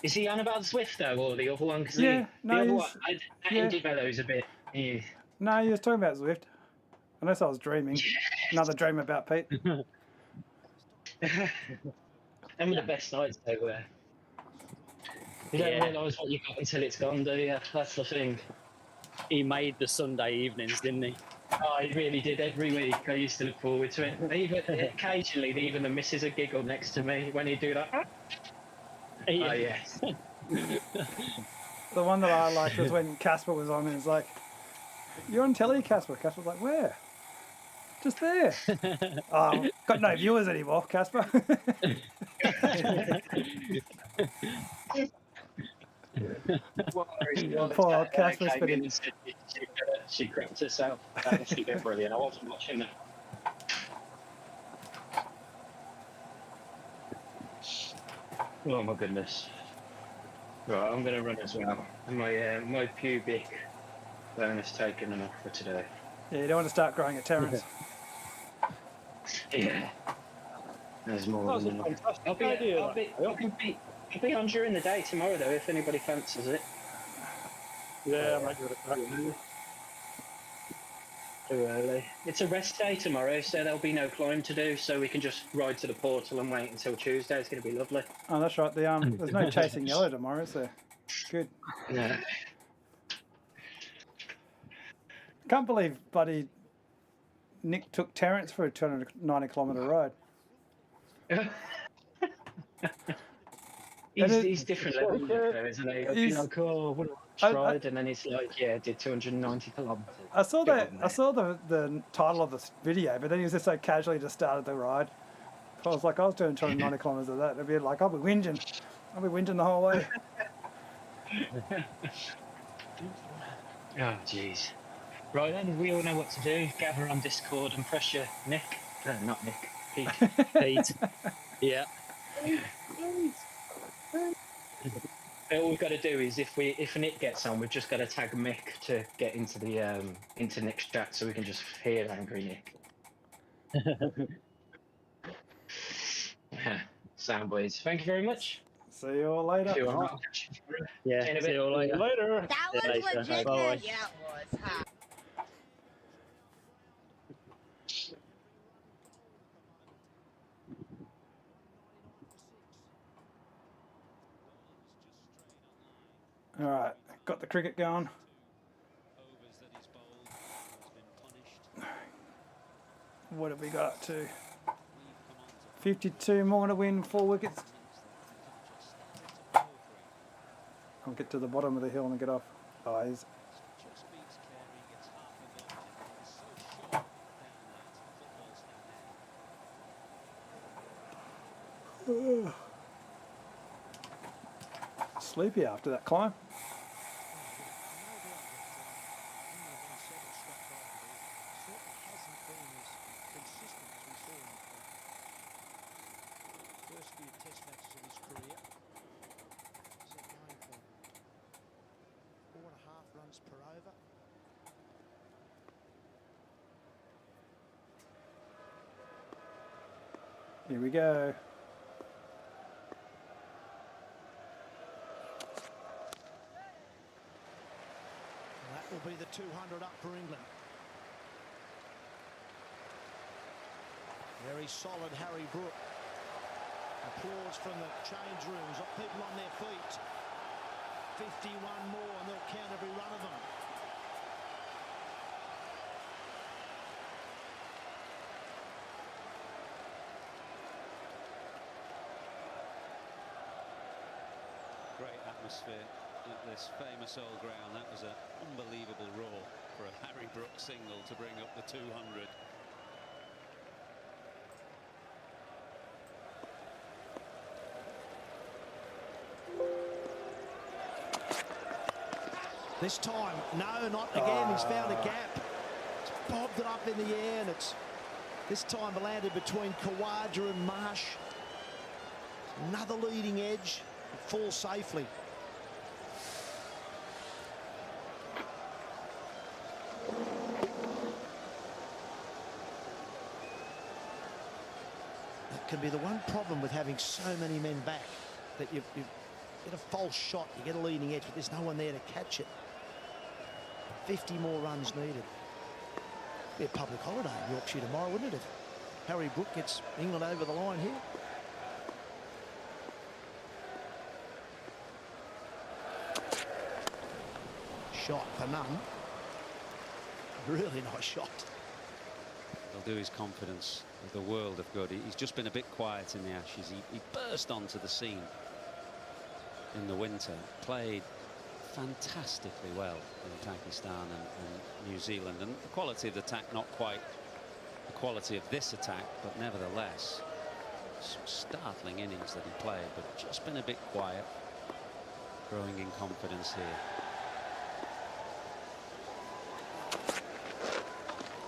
Is he on about Swift though, or the other one? Cause Yeah, the no, other he's- one, yeah. Develo's a bit. Yeah. No, he was talking about Zwift. Unless I was dreaming. Another dream about Pete. Them are the best nights they were. You don't realise what you got until it's gone, do you? That's the thing. He made the Sunday evenings, didn't he? Oh, I really did every week. I used to look forward to it. Even occasionally, even the missus would giggle next to me when he'd do that. Oh yes. The one that I liked was when Casper was on and it's like, you're on telly, Casper. Casper was like, where? Just there. Oh, got no viewers anymore, Casper. Poor old Casper's came in and said she crapped herself. That must have been brilliant. I wasn't watching that. Oh my goodness. Right, I'm going to run as well. My pubic bone has taken enough for today. Yeah, you don't want to start growing at Terrence. Yeah. There's more That's a than enough. fantastic I'll be on during the day tomorrow though, if anybody fancies it. Yeah, I might give it a crack. Too early. It's a rest day tomorrow, so there'll be no climb to do, so we can just ride to the portal and wait until Tuesday. It's going to be lovely. Oh, that's right. There's no chasing yellow tomorrow, is there? Good. Yeah. Can't believe buddy Nick took Terrence for a 290-kilometre ride. He's different level, though, isn't he? He's- He's like, oh, what I- a ride, and then he's like, yeah, did 290 kilometres. I saw Good that. on I there. saw the title of this video, but then he was just so casually just started the ride. I was like, I was doing 290 kilometres of that. It'd be like, I'll be whinging the whole way. Oh, jeez. Right then, we all know what to do. Gather on Discord and pressure Nick. Not Nick. Pete. Pete. Yeah. All we've got to do is if Nick gets on, we've just got to tag Mick to get into the into Nick's chat, so we can just hear angry Nick. Sound boys. Thank you very much. See you all later. See you all right. Yeah. See you in a See bit. you all later. Later. That See you was later. legit. Bye. Yeah, it was. Huh? All right, got the cricket going. What have we got up to? 52 more to win 4 wickets. I'll get to the bottom of the hill and get off. Oh, he's... Sleepy after that climb. First we runs per over. Here we go. And that will be the 200 up for England. Very solid Harry Brook. Applause from the change rooms, people on their feet. 51 more and they'll count every run of them. Great atmosphere at this famous old ground. That was an unbelievable roar for a Harry Brook single to bring up the 200. This time, no, not again. He's found a gap. It's bobbed it up in the air, and it's this time landed between Khawaja and Marsh. Another leading edge. It falls safely. That can be the one problem with having so many men back, that you get a false shot, you get a leading edge, but there's no one there to catch it. 50 more runs needed. Be a public holiday in Yorkshire tomorrow, wouldn't it, if Harry Brook gets England over the line here? Shot for none. Really nice shot. He'll do his confidence with the world of good. He's just been a bit quiet in the Ashes. He burst onto the scene in the winter, played fantastically well in Pakistan and New Zealand, and the quality of the attack not quite the quality of this attack, but nevertheless some startling innings that he played, but just been a bit quiet, growing in confidence here.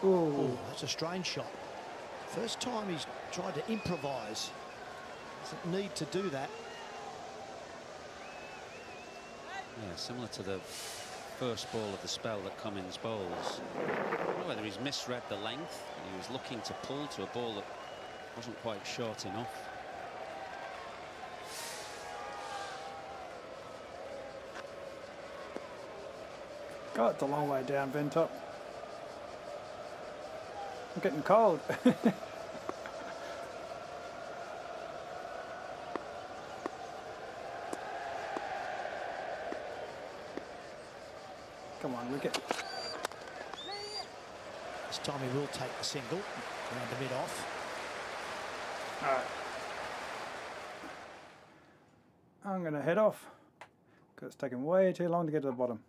Oh, that's a strange shot. First time he's tried to improvise. Doesn't need to do that. Yeah, similar to the first ball of the spell that Cummins bowls. I don't know whether he's misread the length. He was looking to pull to a ball that wasn't quite short enough. God, it's a long way down, Ventop. I'm getting cold. Come on, Wicket. This time he will take the single. Round the mid off. All right. I'm going to head off because it's taken way too long to get to the bottom.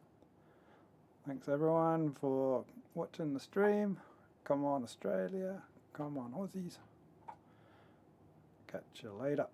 Thanks everyone for watching the stream. Come on Australia. Come on Aussies. Catch you later.